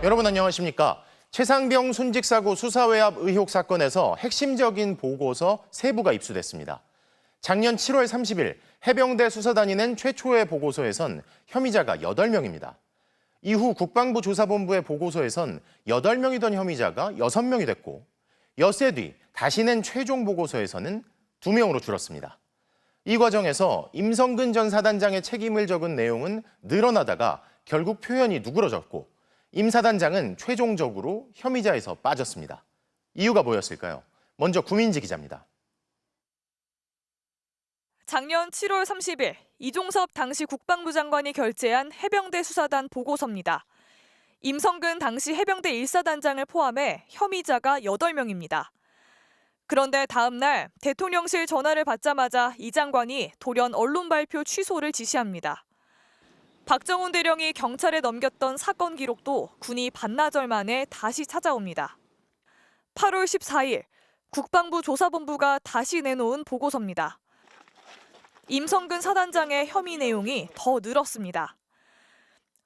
여러분 안녕하십니까? 최상병 순직사고 수사외압 의혹 사건에서 핵심적인 보고서 3부가 입수됐습니다. 작년 7월 30일 해병대 수사단이 낸 최초의 보고서에선 혐의자가 8명입니다. 이후 국방부 조사본부의 보고서에선 8명이던 혐의자가 6명이 됐고 엿새 뒤 다시 낸 최종 보고서에서는 2명으로 줄었습니다. 이 과정에서 임성근 전 사단장의 책임을 적은 내용은 늘어나다가 결국 표현이 누그러졌고 임 사단장은 최종적으로 혐의자에서 빠졌습니다. 이유가 뭐였을까요? 먼저 구민지 기자입니다. 작년 7월 30일 이종섭 당시 국방부 장관이 결재한 해병대 수사단 보고서입니다. 임성근 당시 해병대 1사단장을 포함해 혐의자가 8명입니다. 그런데 다음 날 대통령실 전화를 받자마자 이 장관이 돌연 언론 발표 취소를 지시합니다. 박정훈 대령이 경찰에 넘겼던 사건 기록도 군이 반나절 만에 다시 찾아옵니다. 8월 14일 국방부 조사본부가 다시 내놓은 보고서입니다. 임성근 사단장의 혐의 내용이 더 늘었습니다.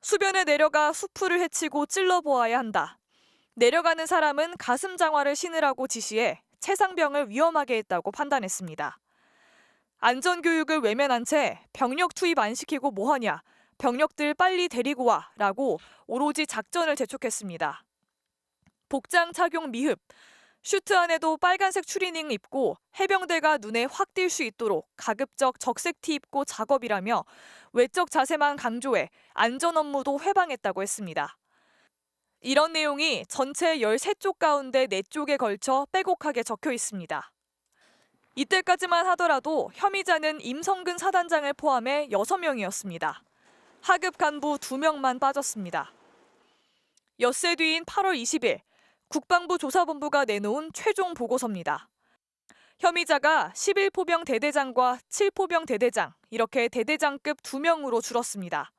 수변에 내려가 수풀을 헤치고 찔러보아야 한다. 내려가는 사람은 가슴 장화를 신으라고 지시해 최상병을 위험하게 했다고 판단했습니다. 안전교육을 외면한 채 병력 투입 안 시키고 뭐하냐. 병력들 빨리 데리고 와 라고 오로지 작전을 재촉했습니다. 복장 착용 미흡, 슈트 안에도 빨간색 추리닝 입고 해병대가 눈에 확 띌 수 있도록 가급적 적색 티 입고 작업이라며 외적 자세만 강조해 안전 업무도 회방했다고 했습니다. 이런 내용이 전체 13쪽 가운데 4쪽에 걸쳐 빼곡하게 적혀 있습니다. 이때까지만 하더라도 혐의자는 임성근 사단장을 포함해 6명이었습니다. 하급 간부 2명만 빠졌습니다. 엿새 뒤인 8월 20일 국방부 조사본부가 내놓은 최종 보고서입니다. 혐의자가 11포병 대대장과 7포병 대대장, 이렇게 대대장급 2명으로 줄었습니다.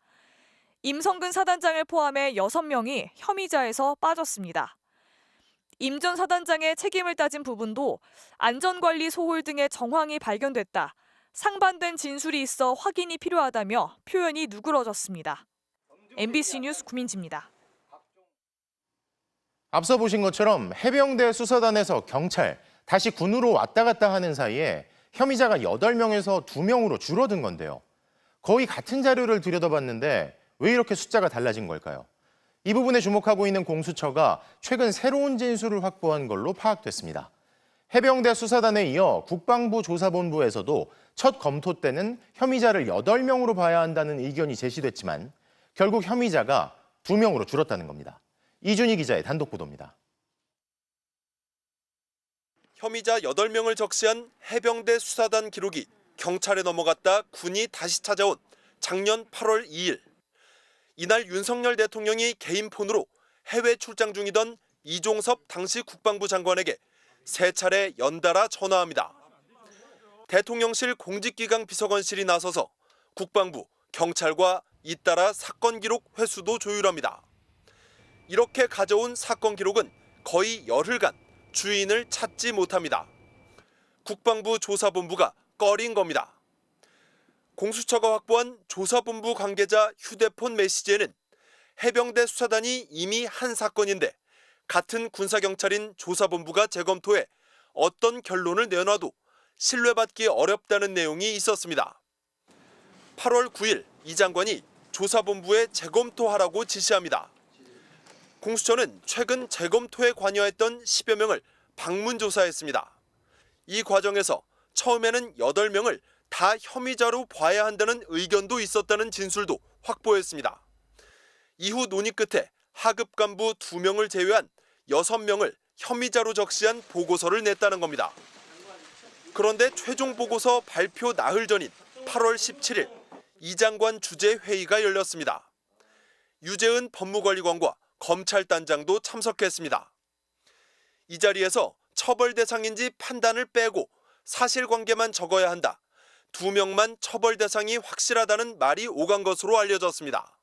임성근 사단장을 포함해 6명이 혐의자에서 빠졌습니다. 임 전 사단장의 책임을 따진 부분도 안전관리 소홀 등의 정황이 발견됐다. 상반된 진술이 있어 확인이 필요하다며 표현이 누그러졌습니다. MBC 뉴스 구민지입니다. 앞서 보신 것처럼 해병대 수사단에서 경찰, 다시 군으로 왔다 갔다 하는 사이에 혐의자가 8명에서 2명으로 줄어든 건데요. 거의 같은 자료를 들여다봤는데 왜 이렇게 숫자가 달라진 걸까요? 이 부분에 주목하고 있는 공수처가 최근 새로운 진술을 확보한 걸로 파악됐습니다. 해병대 수사단에 이어 국방부 조사본부에서도 첫 검토 때는 혐의자를 8명으로 봐야 한다는 의견이 제시됐지만 결국 혐의자가 2명으로 줄었다는 겁니다. 이준희 기자의 단독 보도입니다. 혐의자 8명을 적시한 해병대 수사단 기록이 경찰에 넘어갔다 군이 다시 찾아온 작년 8월 2일. 이날 윤석열 대통령이 개인 폰으로 해외 출장 중이던 이종섭 당시 국방부 장관에게 3차례 연달아 전화합니다. 대통령실 공직기강 비서관실이 나서서 국방부, 경찰과 잇따라 사건 기록 회수도 조율합니다. 이렇게 가져온 사건 기록은 거의 열흘간 주인을 찾지 못합니다. 국방부 조사본부가 꺼린 겁니다. 공수처가 확보한 조사본부 관계자 휴대폰 메시지에는 해병대 수사단이 이미 한 사건인데 같은 군사경찰인 조사본부가 재검토해 어떤 결론을 내놔도 신뢰받기 어렵다는 내용이 있었습니다. 8월 9일 이 장관이 조사본부에 재검토하라고 지시합니다. 공수처는 최근 재검토에 관여했던 10여 명을 방문조사했습니다. 이 과정에서 처음에는 8명을 다 혐의자로 봐야 한다는 의견도 있었다는 진술도 확보했습니다. 이후 논의 끝에 하급 간부 2명을 제외한 6명을 혐의자로 적시한 보고서를 냈다는 겁니다. 그런데 최종 보고서 발표 나흘 전인 8월 17일 이 장관 주재 회의가 열렸습니다. 유재은 법무관리관과 검찰단장도 참석했습니다. 이 자리에서 처벌 대상인지 판단을 빼고 사실관계만 적어야 한다. 2명만 처벌 대상이 확실하다는 말이 오간 것으로 알려졌습니다.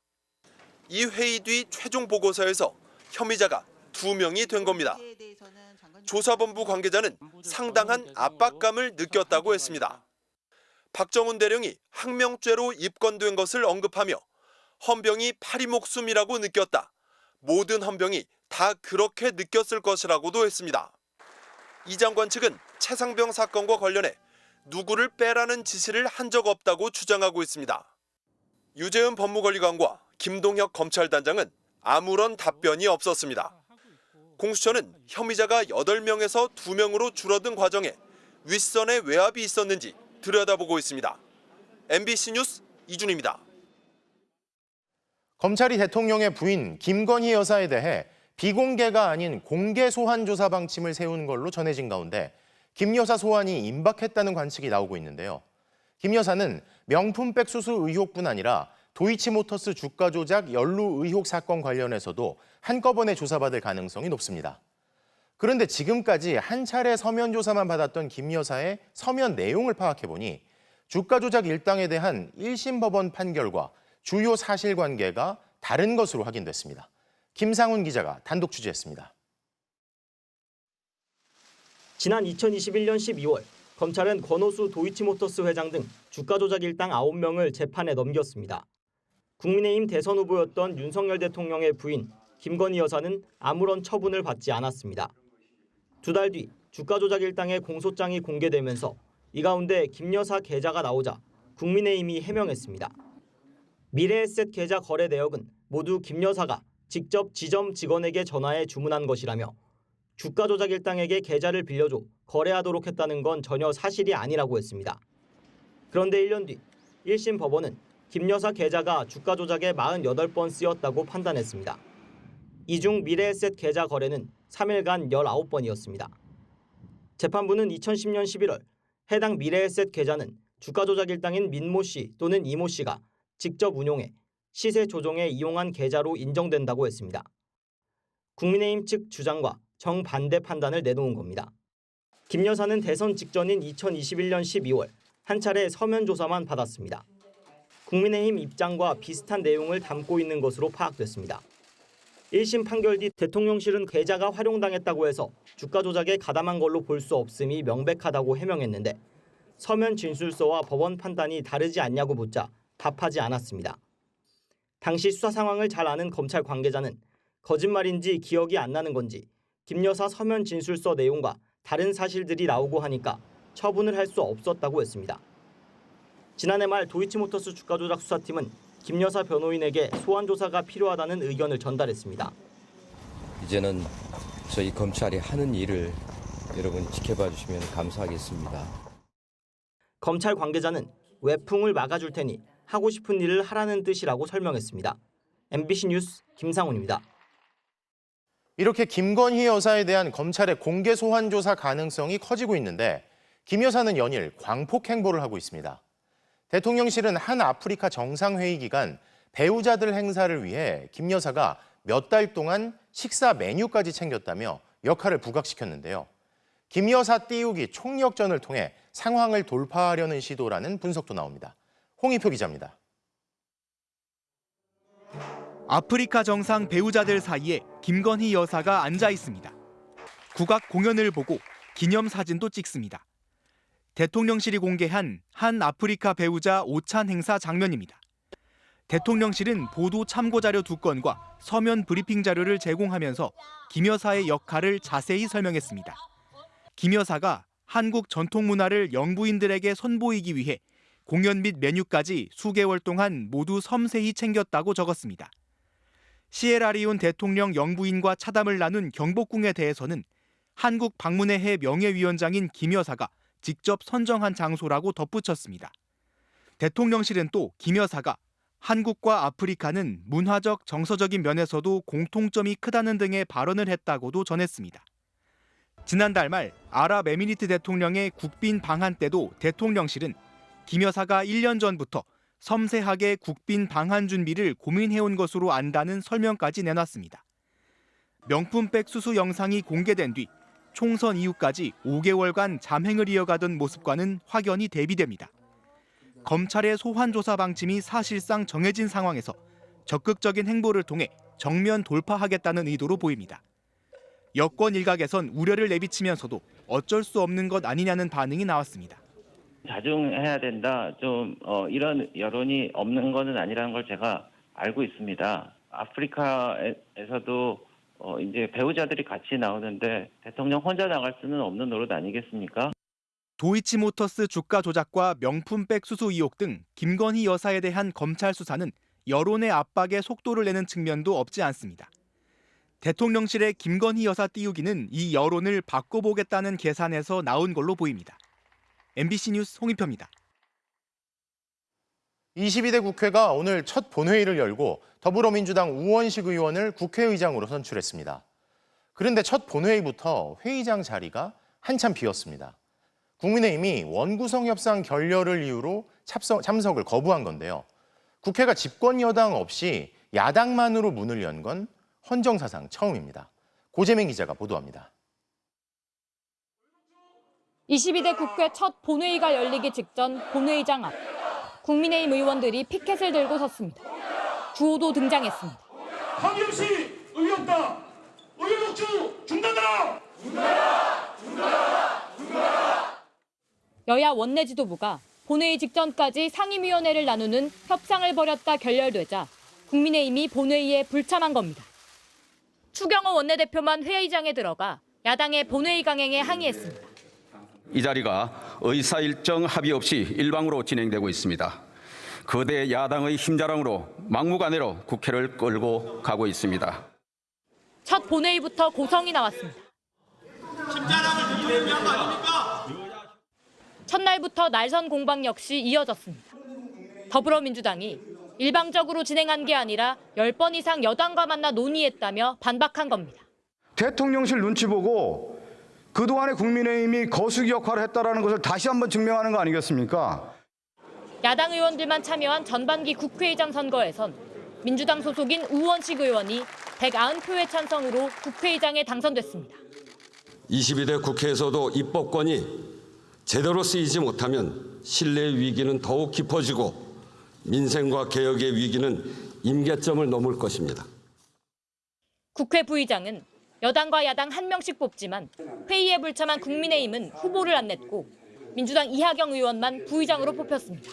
이 회의 뒤 최종 보고서에서 혐의자가 2명이 된 겁니다. 조사본부 관계자는 상당한 압박감을 느꼈다고 했습니다. 박정훈 대령이 항명죄로 입건된 것을 언급하며 헌병이 파리 목숨이라고 느꼈다. 모든 헌병이 다 그렇게 느꼈을 것이라고도 했습니다. 이 장관 측은 최상병 사건과 관련해 누구를 빼라는 지시를 한 적 없다고 주장하고 있습니다. 유재은 법무관리관과 김동혁 검찰단장은 아무런 답변이 없었습니다. 공수처는 혐의자가 8명에서 2명으로 줄어든 과정에 윗선의 외압이 있었는지 들여다보고 있습니다. MBC 뉴스 이준입니다. 검찰이 대통령의 부인 김건희 여사에 대해 비공개가 아닌 공개 소환 조사 방침을 세운 걸로 전해진 가운데 김 여사 소환이 임박했다는 관측이 나오고 있는데요. 김 여사는 명품백 수수 의혹뿐 아니라 도이치모터스 주가 조작 연루 의혹 사건 관련해서도 한꺼번에 조사받을 가능성이 높습니다. 그런데 지금까지 한 차례 서면 조사만 받았던 김 여사의 서면 내용을 파악해보니 주가 조작 일당에 대한 1심 법원 판결과 주요 사실관계가 다른 것으로 확인됐습니다. 김상훈 기자가 단독 취재했습니다. 지난 2021년 12월 검찰은 권오수 도이치모터스 회장 등 주가 조작 일당 9명을 재판에 넘겼습니다. 국민의힘 대선 후보였던 윤석열 대통령의 부인 김건희 여사는 아무런 처분을 받지 않았습니다. 2달 뒤 주가 조작 일당의 공소장이 공개되면서 이 가운데 김 여사 계좌가 나오자 국민의힘이 해명했습니다. 미래에셋 계좌 거래 내역은 모두 김 여사가 직접 지점 직원에게 전화해 주문한 것이라며 주가 조작 일당에게 계좌를 빌려줘 거래하도록 했다는 건 전혀 사실이 아니라고 했습니다. 그런데 1년 뒤 1심 법원은 김 여사 계좌가 주가 조작에 48번 쓰였다고 판단했습니다. 이 중 미래에셋 계좌 거래는 3일간 19번이었습니다. 재판부는 2010년 11월 해당 미래에셋 계좌는 주가 조작 일당인 민모 씨 또는 이모 씨가 직접 운용해 시세 조정에 이용한 계좌로 인정된다고 했습니다. 국민의힘 측 주장과 정반대 판단을 내놓은 겁니다. 김 여사는 대선 직전인 2021년 12월 한 차례 서면 조사만 받았습니다. 국민의힘 입장과 비슷한 내용을 담고 있는 것으로 파악됐습니다. 1심 판결 뒤 대통령실은 계좌가 활용당했다고 해서 주가 조작에 가담한 걸로 볼 수 없음이 명백하다고 해명했는데 서면 진술서와 법원 판단이 다르지 않냐고 묻자 답하지 않았습니다. 당시 수사 상황을 잘 아는 검찰 관계자는 거짓말인지 기억이 안 나는 건지 김 여사 서면 진술서 내용과 다른 사실들이 나오고 하니까 처분을 할 수 없었다고 했습니다. 지난해 말 도이치모터스 주가 조작 수사팀은 김 여사 변호인에게 소환 조사가 필요하다는 의견을 전달했습니다. 이제는 저희 검찰이 하는 일을 여러분이 지켜봐 주시면 감사하겠습니다. 검찰 관계자는 외풍을 막아줄 테니 하고 싶은 일을 하라는 뜻이라고 설명했습니다. MBC 뉴스 김상훈입니다. 이렇게 김건희 여사에 대한 검찰의 공개 소환 조사 가능성이 커지고 있는데 김 여사는 연일 광폭 행보를 하고 있습니다. 대통령실은 한 아프리카 정상회의 기간 배우자들 행사를 위해 김 여사가 몇 달 동안 식사 메뉴까지 챙겼다며 역할을 부각시켰는데요. 김 여사 띄우기 총력전을 통해 상황을 돌파하려는 시도라는 분석도 나옵니다. 홍익표 기자입니다. 아프리카 정상 배우자들 사이에 김건희 여사가 앉아 있습니다. 국악 공연을 보고 기념사진도 찍습니다. 대통령실이 공개한 한 아프리카 배우자 오찬 행사 장면입니다. 대통령실은 보도 참고 자료 2건과 서면 브리핑 자료를 제공하면서 김 여사의 역할을 자세히 설명했습니다. 김 여사가 한국 전통 문화를 영부인들에게 선보이기 위해 공연 및 메뉴까지 수개월 동안 모두 섬세히 챙겼다고 적었습니다. 시에라리온 대통령 영부인과 차담을 나눈 경복궁에 대해서는 한국 방문회 명예위원장인 김 여사가 직접 선정한 장소라고 덧붙였습니다. 대통령실은 또 김 여사가 한국과 아프리카는 문화적, 정서적인 면에서도 공통점이 크다는 등의 발언을 했다고도 전했습니다. 지난달 말 아랍에미리트 대통령의 국빈 방한 때도 대통령실은 김 여사가 1년 전부터 섬세하게 국빈 방한 준비를 고민해온 것으로 안다는 설명까지 내놨습니다. 명품백 수수 영상이 공개된 뒤 총선 이후까지 5개월간 잠행을 이어가던 모습과는 확연히 대비됩니다. 검찰의 소환 조사 방침이 사실상 정해진 상황에서 적극적인 행보를 통해 정면 돌파하겠다는 의도로 보입니다. 여권 일각에선 우려를 내비치면서도 어쩔 수 없는 것 아니냐는 반응이 나왔습니다. 자중해야 된다. 이런 여론이 없는 것은 아니라는 걸 제가 알고 있습니다. 아프리카에서도 이제 배우자들이 같이 나오는데 대통령 혼자 나갈 수는 없는 노릇 아니겠습니까? 도이치모터스 주가 조작과 명품백 수수 의혹 등 김건희 여사에 대한 검찰 수사는 여론의 압박에 속도를 내는 측면도 없지 않습니다. 대통령실의 김건희 여사 띄우기는 이 여론을 바꿔보겠다는 계산에서 나온 걸로 보입니다. MBC 뉴스 홍익표입니다. 22대 국회가 오늘 첫 본회의를 열고 더불어민주당 우원식 의원을 국회의장으로 선출했습니다. 그런데 첫 본회의부터 회의장 자리가 한참 비었습니다. 국민의힘이 원구성 협상 결렬을 이유로 참석을 거부한 건데요. 국회가 집권 여당 없이 야당만으로 문을 연 건 헌정사상 처음입니다. 고재민 기자가 보도합니다. 22대 국회 첫 본회의가 열리기 직전 본회의장 앞 국민의힘 의원들이 피켓을 들고 섰습니다. 구호도 등장했습니다. 황교씨 의의 없다. 의회 독주 중단하라. 여야 원내 지도부가 본회의 직전까지 상임위원회를 나누는 협상을 벌였다 결렬되자 국민의힘이 본회의에 불참한 겁니다. 추경호 원내대표만 회의장에 들어가 야당의 본회의 강행에 항의했습니다. 이 자리가 의사일정 합의 없이 일방으로 진행되고 있습니다. 거대 야당의 힘자랑으로 막무가내로 국회를 끌고 가고 있습니다. 첫 본회의부터 고성이 나왔습니다. 첫날부터 날선 공방 역시 이어졌습니다. 더불어민주당이 일방적으로 진행한 게 아니라 10번 이상 여당과 만나 논의했다며 반박한 겁니다. 대통령실 눈치 보고 그동안의 국민의힘이 거수기 역할을 했다는 것을 다시 한번 증명하는 거 아니겠습니까? 야당 의원들만 참여한 전반기 국회의장 선거에선 민주당 소속인 우원식 의원이 190표의 찬성으로 국회의장에 당선됐습니다. 22대 국회에서도 입법권이 제대로 쓰이지 못하면 신뢰의 위기는 더욱 깊어지고 민생과 개혁의 위기는 임계점을 넘을 것입니다. 국회 부의장은 여당과 야당 한 명씩 뽑지만 회의에 불참한 국민의힘은 후보를 안 냈고 민주당 이하경 의원만 부의장으로 뽑혔습니다.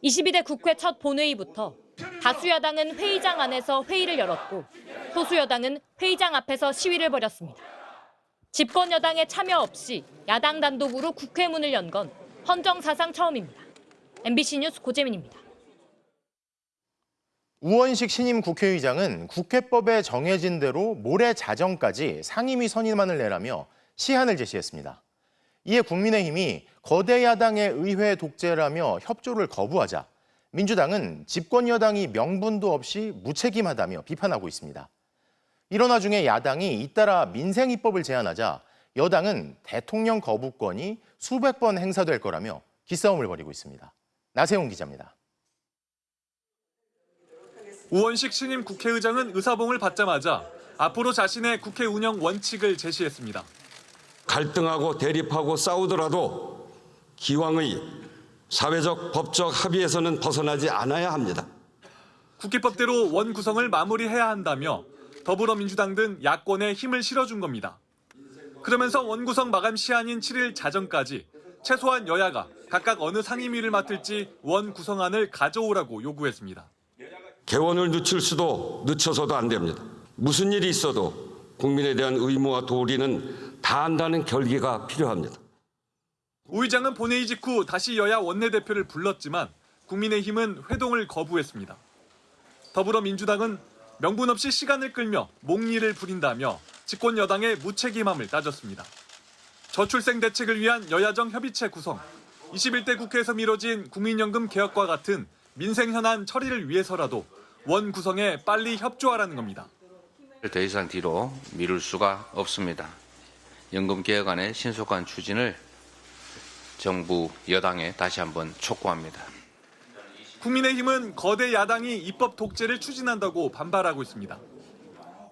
22대 국회 첫 본회의부터 다수 야당은 회의장 안에서 회의를 열었고 소수 여당은 회의장 앞에서 시위를 벌였습니다. 집권 여당의 참여 없이 야당 단독으로 국회 문을 연 건 헌정사상 처음입니다. MBC 뉴스 고재민입니다. 우원식 신임 국회의장은 국회법에 정해진 대로 모레 자정까지 상임위 선임안을 내라며 시한을 제시했습니다. 이에 국민의힘이 거대 야당의 의회 독재라며 협조를 거부하자 민주당은 집권 여당이 명분도 없이 무책임하다며 비판하고 있습니다. 이런 와중에 야당이 잇따라 민생 입법을 제안하자 여당은 대통령 거부권이 수백 번 행사될 거라며 기싸움을 벌이고 있습니다. 나세용 기자입니다. 우원식 신임 국회의장은 의사봉을 받자마자 앞으로 자신의 국회 운영 원칙을 제시했습니다. 갈등하고 대립하고 싸우더라도 기왕의 사회적 법적 합의에서는 벗어나지 않아야 합니다. 국회법대로 원 구성을 마무리해야 한다며 더불어민주당 등 야권에 힘을 실어준 겁니다. 그러면서 원 구성 마감 시한인 7일 자정까지 최소한 여야가 각각 어느 상임위를 맡을지 원 구성안을 가져오라고 요구했습니다. 개원을 늦춰서도 안 됩니다. 무슨 일이 있어도 국민에 대한 의무와 도리는 다한다는 결기가 필요합니다. 우 의장은 본회의 직후 다시 여야 원내대표를 불렀지만 국민의힘은 회동을 거부했습니다. 더불어민주당은 명분 없이 시간을 끌며 목리를 부린다며 집권 여당의 무책임함을 따졌습니다. 저출생 대책을 위한 여야정 협의체 구성, 21대 국회에서 미뤄진 국민연금 개혁과 같은 민생 현안 처리를 위해서라도 원 구성에 빨리 협조하라는 겁니다. 더 이상 뒤로 미룰 수가 없습니다. 연금 개혁안의 신속한 추진을 정부 여당에 다시 한번 촉구합니다. 국민의힘은 거대 야당이 입법 독재를 추진한다고 반발하고 있습니다.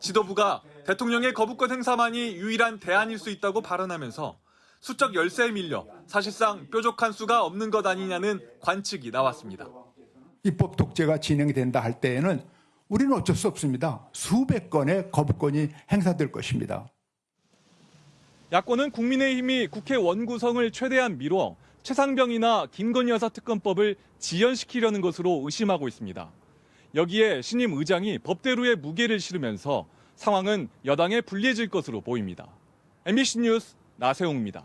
지도부가 대통령의 거부권 행사만이 유일한 대안일 수 있다고 발언하면서 수적 열세에 밀려 사실상 뾰족한 수가 없는 것 아니냐는 관측이 나왔습니다. 입법 독재가 진행된다 할 때에는 우리는 어쩔 수 없습니다. 수백 건의 거부권이 행사될 것입니다. 야권은 국민의힘이 국회 원구성을 최대한 미뤄 최상병이나 김건희 여사 특검법을 지연시키려는 것으로 의심하고 있습니다. 여기에 신임 의장이 법대로의 무게를 실으면서 상황은 여당에 불리해질 것으로 보입니다. MBC 뉴스 나세웅입니다.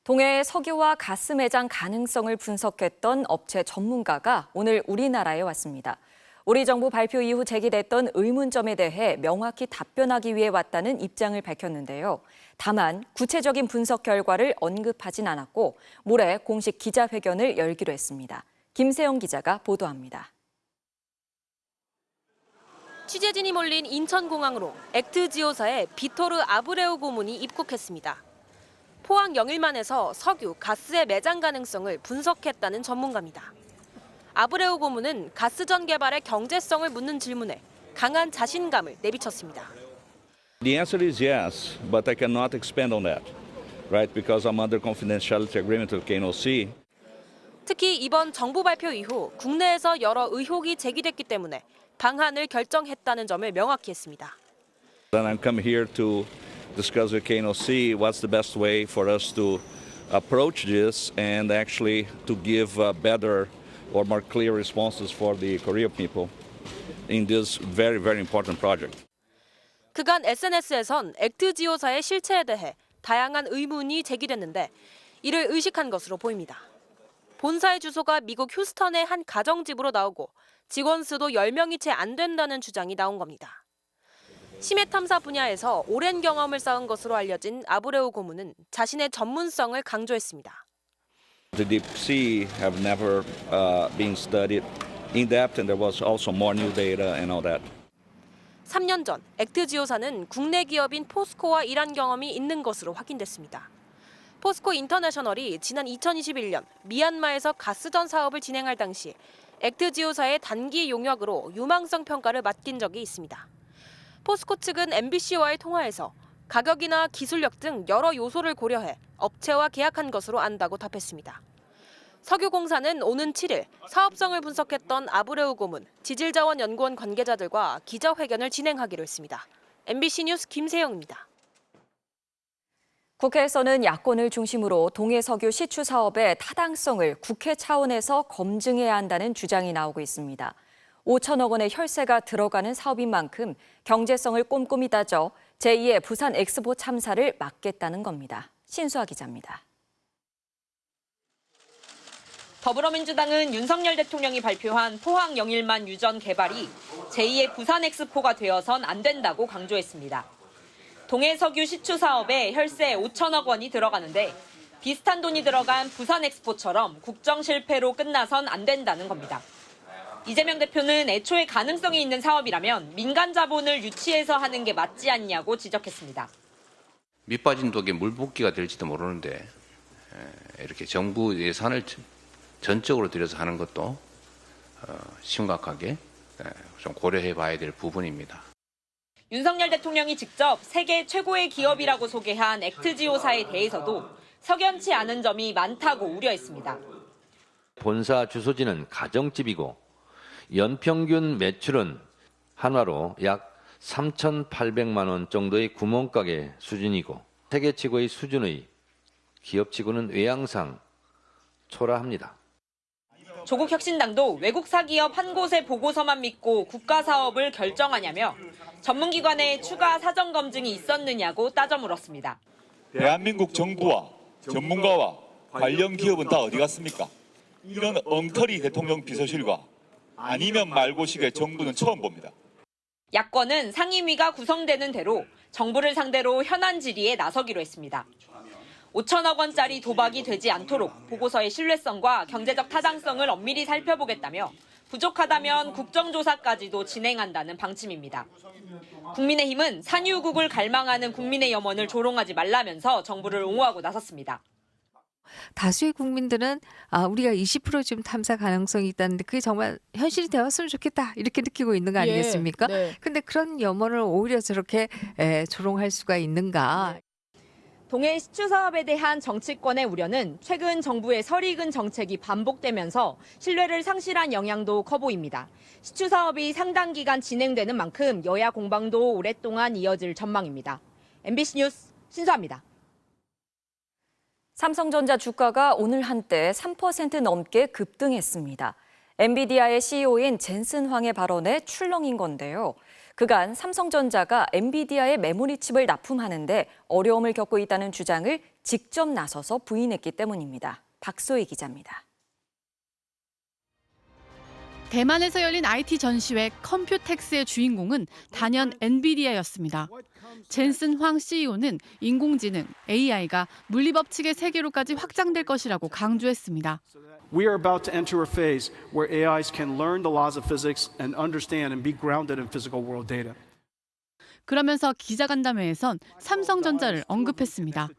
동해의 석유와 가스 매장 가능성을 분석했던 업체 전문가가 오늘 우리나라에 왔습니다. 우리 정부 발표 이후 제기됐던 의문점에 대해 명확히 답변하기 위해 왔다는 입장을 밝혔는데요. 다만 구체적인 분석 결과를 언급하진 않았고 모레 공식 기자회견을 열기로 했습니다. 김세영 기자가 보도합니다. 취재진이 몰린 인천공항으로 액트지오사의 비토르 아브레우 고문이 입국했습니다. 포항 영일만에서 석유, 가스의 매장 가능성을 분석했다는 전문가입니다. 아브레우 고문은 가스전 개발의 경제성을 묻는 질문에 강한 자신감을 내비쳤습니다. The answer is yes, but I cannot expand on that, right? Because I'm under confidentiality agreement with KNOC. 특히 이번 정부 발표 이후 국내에서 여러 의혹이 제기됐기 때문에 방한을 결정했다는 점을 명확히 했습니다. Then I'm come here to discuss with KNOC what's the best way for us to approach this and actually to give better or more clear responses for the Korean people in this very, very important project. 그간 SNS에선 액트지오사의 실체에 대해 다양한 의문이 제기됐는데 이를 의식한 것으로 보입니다. 본사의 주소가 미국 휴스턴의 한 가정집으로 나오고 직원 수도 10명이 채 안 된다는 주장이 나온 겁니다. 심해 탐사 분야에서 오랜 경험을 쌓은 것으로 알려진 아브레우 고문은 자신의 전문성을 강조했습니다. The deep sea have never been studied in depth, and there was also more new data and all that. 3년 전 액트지오사는 국내 기업인 포스코와 일한 경험이 있는 것으로 확인됐습니다. 포스코 인터내셔널이 지난 2021년 미얀마에서 가스전 사업을 진행할 당시 액트지오사의 단기 용역으로 유망성 평가를 맡긴 적이 있습니다. 포스코 측은 MBC와의 통화에서 가격이나 기술력 등 여러 요소를 고려해 업체와 계약한 것으로 안다고 답했습니다. 석유공사는 오는 7일 사업성을 분석했던 아브레우 고문, 지질자원연구원 관계자들과 기자회견을 진행하기로 했습니다. MBC 뉴스 김세영입니다. 국회에서는 야권을 중심으로 동해석유 시추 사업의 타당성을 국회 차원에서 검증해야 한다는 주장이 나오고 있습니다. 5천억 원의 혈세가 들어가는 사업인 만큼 경제성을 꼼꼼히 따져 제2의 부산 엑스포 참사를 막겠다는 겁니다. 신수아 기자입니다. 더불어민주당은 윤석열 대통령이 발표한 포항 영일만 유전 개발이 제2의 부산 엑스포가 되어선 안 된다고 강조했습니다. 동해석유 시추 사업에 혈세 5천억 원이 들어가는데 비슷한 돈이 들어간 부산 엑스포처럼 국정 실패로 끝나선 안 된다는 겁니다. 이재명 대표는 애초에 가능성이 있는 사업이라면 민간 자본을 유치해서 하는 게 맞지 않냐고 지적했습니다. 밑빠진 독에 물붓기가 될지도 모르는데 이렇게 정부 예산을 전적으로 들여서 하는 것도 심각하게 좀 고려해 봐야 될 부분입니다. 윤석열 대통령이 직접 세계 최고의 기업이라고 소개한 액트지오사에 대해서도 석연치 않은 점이 많다고 우려했습니다. 본사 주소지는 가정집이고 연평균 매출은 한화로 약 3,800만 원 정도의 구멍가게 수준이고 세계치고의 수준의 기업치고는 외양상 초라합니다. 조국 혁신당도 외국 사기업 한 곳의 보고서만 믿고 국가 사업을 결정하냐며 전문기관의 추가 사전 검증이 있었느냐고 따져 물었습니다. 대한민국 정부와 전문가와 관련 기업은 다 어디 갔습니까? 이런 엉터리 대통령 비서실과 아니면 말고식의 정부는 처음 봅니다. 야권은 상임위가 구성되는 대로 정부를 상대로 현안 질의에 나서기로 했습니다. 5천억 원짜리 도박이 되지 않도록 보고서의 신뢰성과 경제적 타당성을 엄밀히 살펴보겠다며 부족하다면 국정조사까지도 진행한다는 방침입니다. 국민의힘은 산유국을 갈망하는 국민의 염원을 조롱하지 말라면서 정부를 옹호하고 나섰습니다. 다수의 국민들은 우리가 20% 탐사 가능성이 있다는데 그게 정말 현실이 되었으면 좋겠다 이렇게 느끼고 있는 거 아니겠습니까? 근데 그런 염원을 오히려 저렇게 조롱할 수가 있는가? 동해 시추 사업에 대한 정치권의 우려는 최근 정부의 설익은 정책이 반복되면서 신뢰를 상실한 영향도 커 보입니다. 시추 사업이 상당 기간 진행되는 만큼 여야 공방도 오랫동안 이어질 전망입니다. MBC 뉴스 신수아입니다. 삼성전자 주가가 오늘 한때 3% 넘게 급등했습니다. 엔비디아의 CEO인 젠슨 황의 발언에 출렁인 건데요. 그간 삼성전자가 엔비디아의 메모리 칩을 납품하는데 어려움을 겪고 있다는 주장을 직접 나서서 부인했기 때문입니다. 박소희 기자입니다. 대만에서 열린 IT 전시회 컴퓨텍스의 주인공은 단연 엔비디아였습니다. 젠슨 황 CEO는 인공지능, AI가 물리법칙의 세계로까지 확장될 것이라고 강조했습니다. We are about to enter a phase where AIs can learn the laws of physics and understand and be grounded in physical world data. 그러면서 기자간담회에선 삼성전자를 언급했습니다.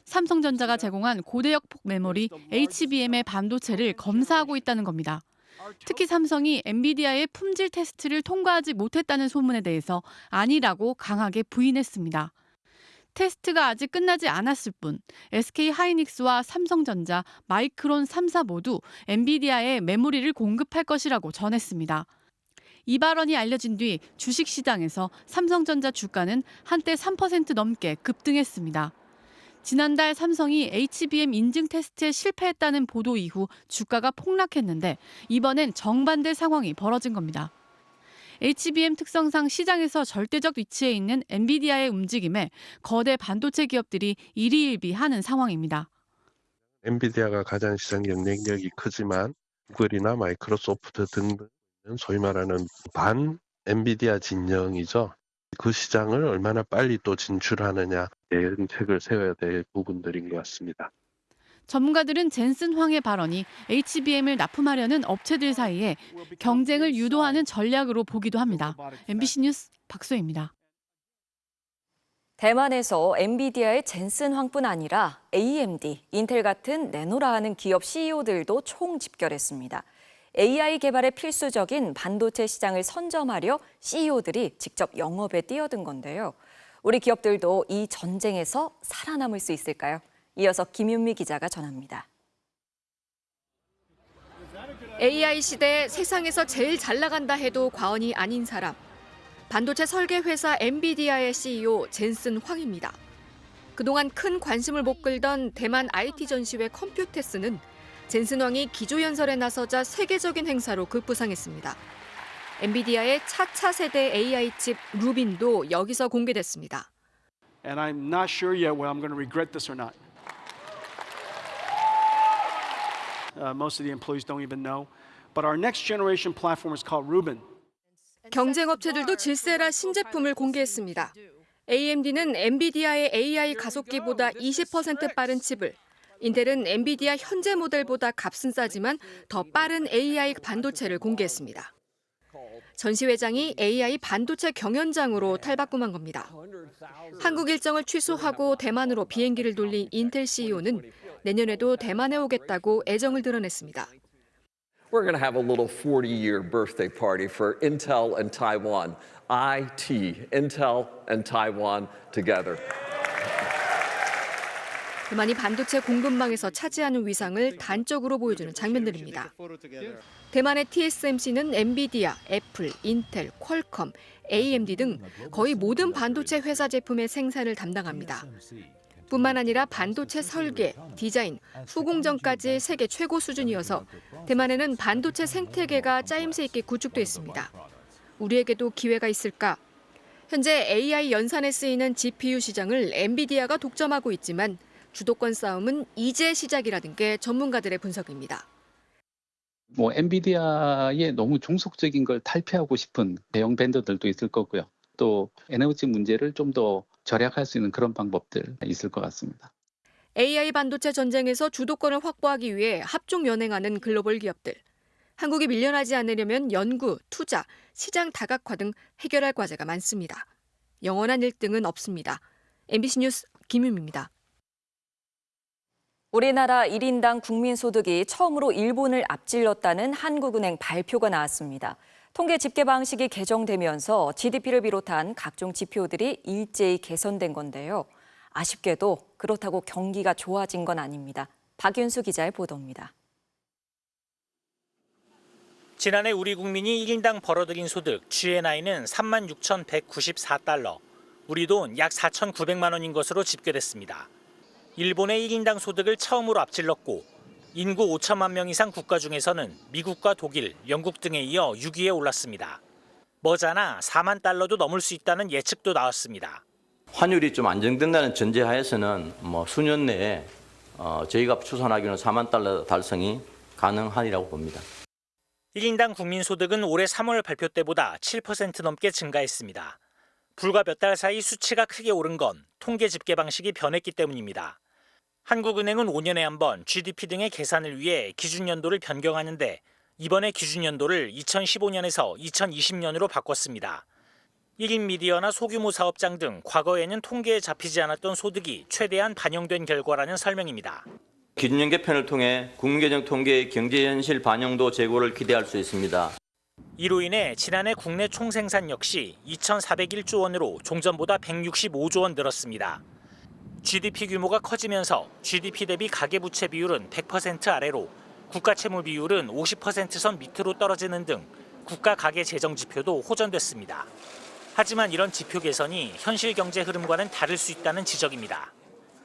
삼성전자가 제공한 고대역 폭 메모리 HBM의 반도체를 검사하고 있다는 겁니다. 특히 삼성이 엔비디아의 품질 테스트를 통과하지 못했다는 소문에 대해서 아니라고 강하게 부인했습니다. 테스트가 아직 끝나지 않았을 뿐 SK하이닉스와 삼성전자, 마이크론 3사 모두 엔비디아에 메모리를 공급할 것이라고 전했습니다. 이 발언이 알려진 뒤 주식시장에서 삼성전자 주가는 한때 3% 넘게 급등했습니다. 지난달 삼성이 HBM 인증 테스트에 실패했다는 보도 이후 주가가 폭락했는데 이번엔 정반대 상황이 벌어진 겁니다. HBM 특성상 시장에서 절대적 위치에 있는 엔비디아의 움직임에 거대 반도체 기업들이 일희일비하는 상황입니다. 엔비디아가 가장 시장 영향력이 크지만 구글이나 마이크로소프트 등은 소위 말하는 반 엔비디아 진영이죠. 그 시장을 얼마나 빨리 또 진출하느냐 대응책을 세워야 될 부분들인 것 같습니다. 전문가들은 젠슨 황의 발언이 HBM을 납품하려는 업체들 사이에 경쟁을 유도하는 전략으로 보기도 합니다. MBC 뉴스 박소희입니다. 대만에서 엔비디아의 젠슨 황뿐 아니라 AMD, 인텔 같은 내노라 하는 기업 CEO들도 총집결했습니다. AI 개발에 필수적인 반도체 시장을 선점하려 CEO들이 직접 영업에 뛰어든 건데요. 우리 기업들도 이 전쟁에서 살아남을 수 있을까요? 이어서 김윤미 기자가 전합니다. AI 시대에 세상에서 제일 잘 나간다 해도 과언이 아닌 사람. 반도체 설계 회사 엔비디아의 CEO 젠슨 황입니다. 그동안 큰 관심을 못 끌던 대만 IT 전시회 컴퓨텍스는 젠슨 황이 기조연설에 나서자 세계적인 행사로 급부상했습니다. 엔비디아의 차차 세대 AI 칩 루빈도 여기서 공개됐습니다. And I'm not sure yet whether I'm going to regret this or not. Most of the employees don't even know. But our next generation platform is called Rubin. 경쟁 업체들도 질세라 신제품을 공개했습니다. AMD는 엔비디아의 AI 가속기보다 20% 빠른 칩을, 인텔은 엔비디아 현재 모델보다 값은 싸지만 더 빠른 AI 반도체를 공개했습니다. 전시회장이 AI 반도체 경연장으로 탈바꿈한 겁니다. 한국 일정을 취소하고 대만으로 비행기를 돌린 인텔 CEO는 내년에도 대만에 오겠다고 애정을 드러냈습니다. We're going to have a little 40-year birthday party for Intel and Taiwan. IT, Intel and Taiwan together. 대만이 반도체 공급망에서 차지하는 위상을 단적으로 보여주는 장면들입니다. 대만의 TSMC는 엔비디아, 애플, 인텔, 퀄컴, AMD 등 거의 모든 반도체 회사 제품의 생산을 담당합니다. 뿐만 아니라 반도체 설계, 디자인, 후공정까지 세계 최고 수준이어서 대만에는 반도체 생태계가 짜임새 있게 구축돼 있습니다. 우리에게도 기회가 있을까? 현재 AI 연산에 쓰이는 GPU 시장을 엔비디아가 독점하고 있지만 주도권 싸움은 이제 시작이라는 게 전문가들의 분석입니다. 엔비디아의 너무 종속적인 걸 탈피하고 싶은 대형 벤더들도 있을 거고요. 또 에너지 문제를 좀 더 절약할 수 있는 그런 방법들 있을 것 같습니다. AI 반도체 전쟁에서 주도권을 확보하기 위해 합종 연행하는 글로벌 기업들. 한국이 밀려나지 않으려면 연구, 투자, 시장 다각화 등 해결할 과제가 많습니다. 영원한 1등은 없습니다. MBC 뉴스 김윤미입니다. 우리나라 1인당 국민소득이 처음으로 일본을 앞질렀다는 한국은행 발표가 나왔습니다. 통계 집계 방식이 개정되면서 GDP를 비롯한 각종 지표들이 일제히 개선된 건데요. 아쉽게도 그렇다고 경기가 좋아진 건 아닙니다. 박윤수 기자의 보도입니다. 지난해 우리 국민이 1인당 벌어들인 소득 GNI는 36,194달러, 우리 돈 약 4,900만 원인 것으로 집계됐습니다. 일본의 1인당 소득을 처음으로 앞질렀고 인구 5천만 명 이상 국가 중에서는 미국과 독일, 영국 등에 이어 6위에 올랐습니다. 머지않아 4만 달러도 넘을 수 있다는 예측도 나왔습니다. 환율이 좀 안정된다는 전제하에서는 수년 내에 저희가 추산하기로는 4만 달러 달성이 가능하리라고 봅니다. 1인당 국민소득은 올해 3월 발표 때보다 7% 넘게 증가했습니다. 불과 몇 달 사이 수치가 크게 오른 건 통계 집계 방식이 변했기 때문입니다. 한국은행은 5년에 한 번 GDP 등의 계산을 위해 기준연도를 변경하는데 이번에 기준연도를 2015년에서 2020년으로 바꿨습니다. 1인 미디어나 소규모 사업장 등 과거에는 통계에 잡히지 않았던 소득이 최대한 반영된 결과라는 설명입니다. 기준연 개편을 통해 국민계정 통계의 경제 현실 반영도 제고를 기대할 수 있습니다. 이로 인해 지난해 국내 총생산 역시 2,401조 원으로 종전보다 165조 원 늘었습니다. GDP 규모가 커지면서 GDP 대비 가계부채 비율은 100% 아래로 국가채무 비율은 50%선 밑으로 떨어지는 등 국가 가계 재정 지표도 호전됐습니다. 하지만 이런 지표 개선이 현실 경제 흐름과는 다를 수 있다는 지적입니다.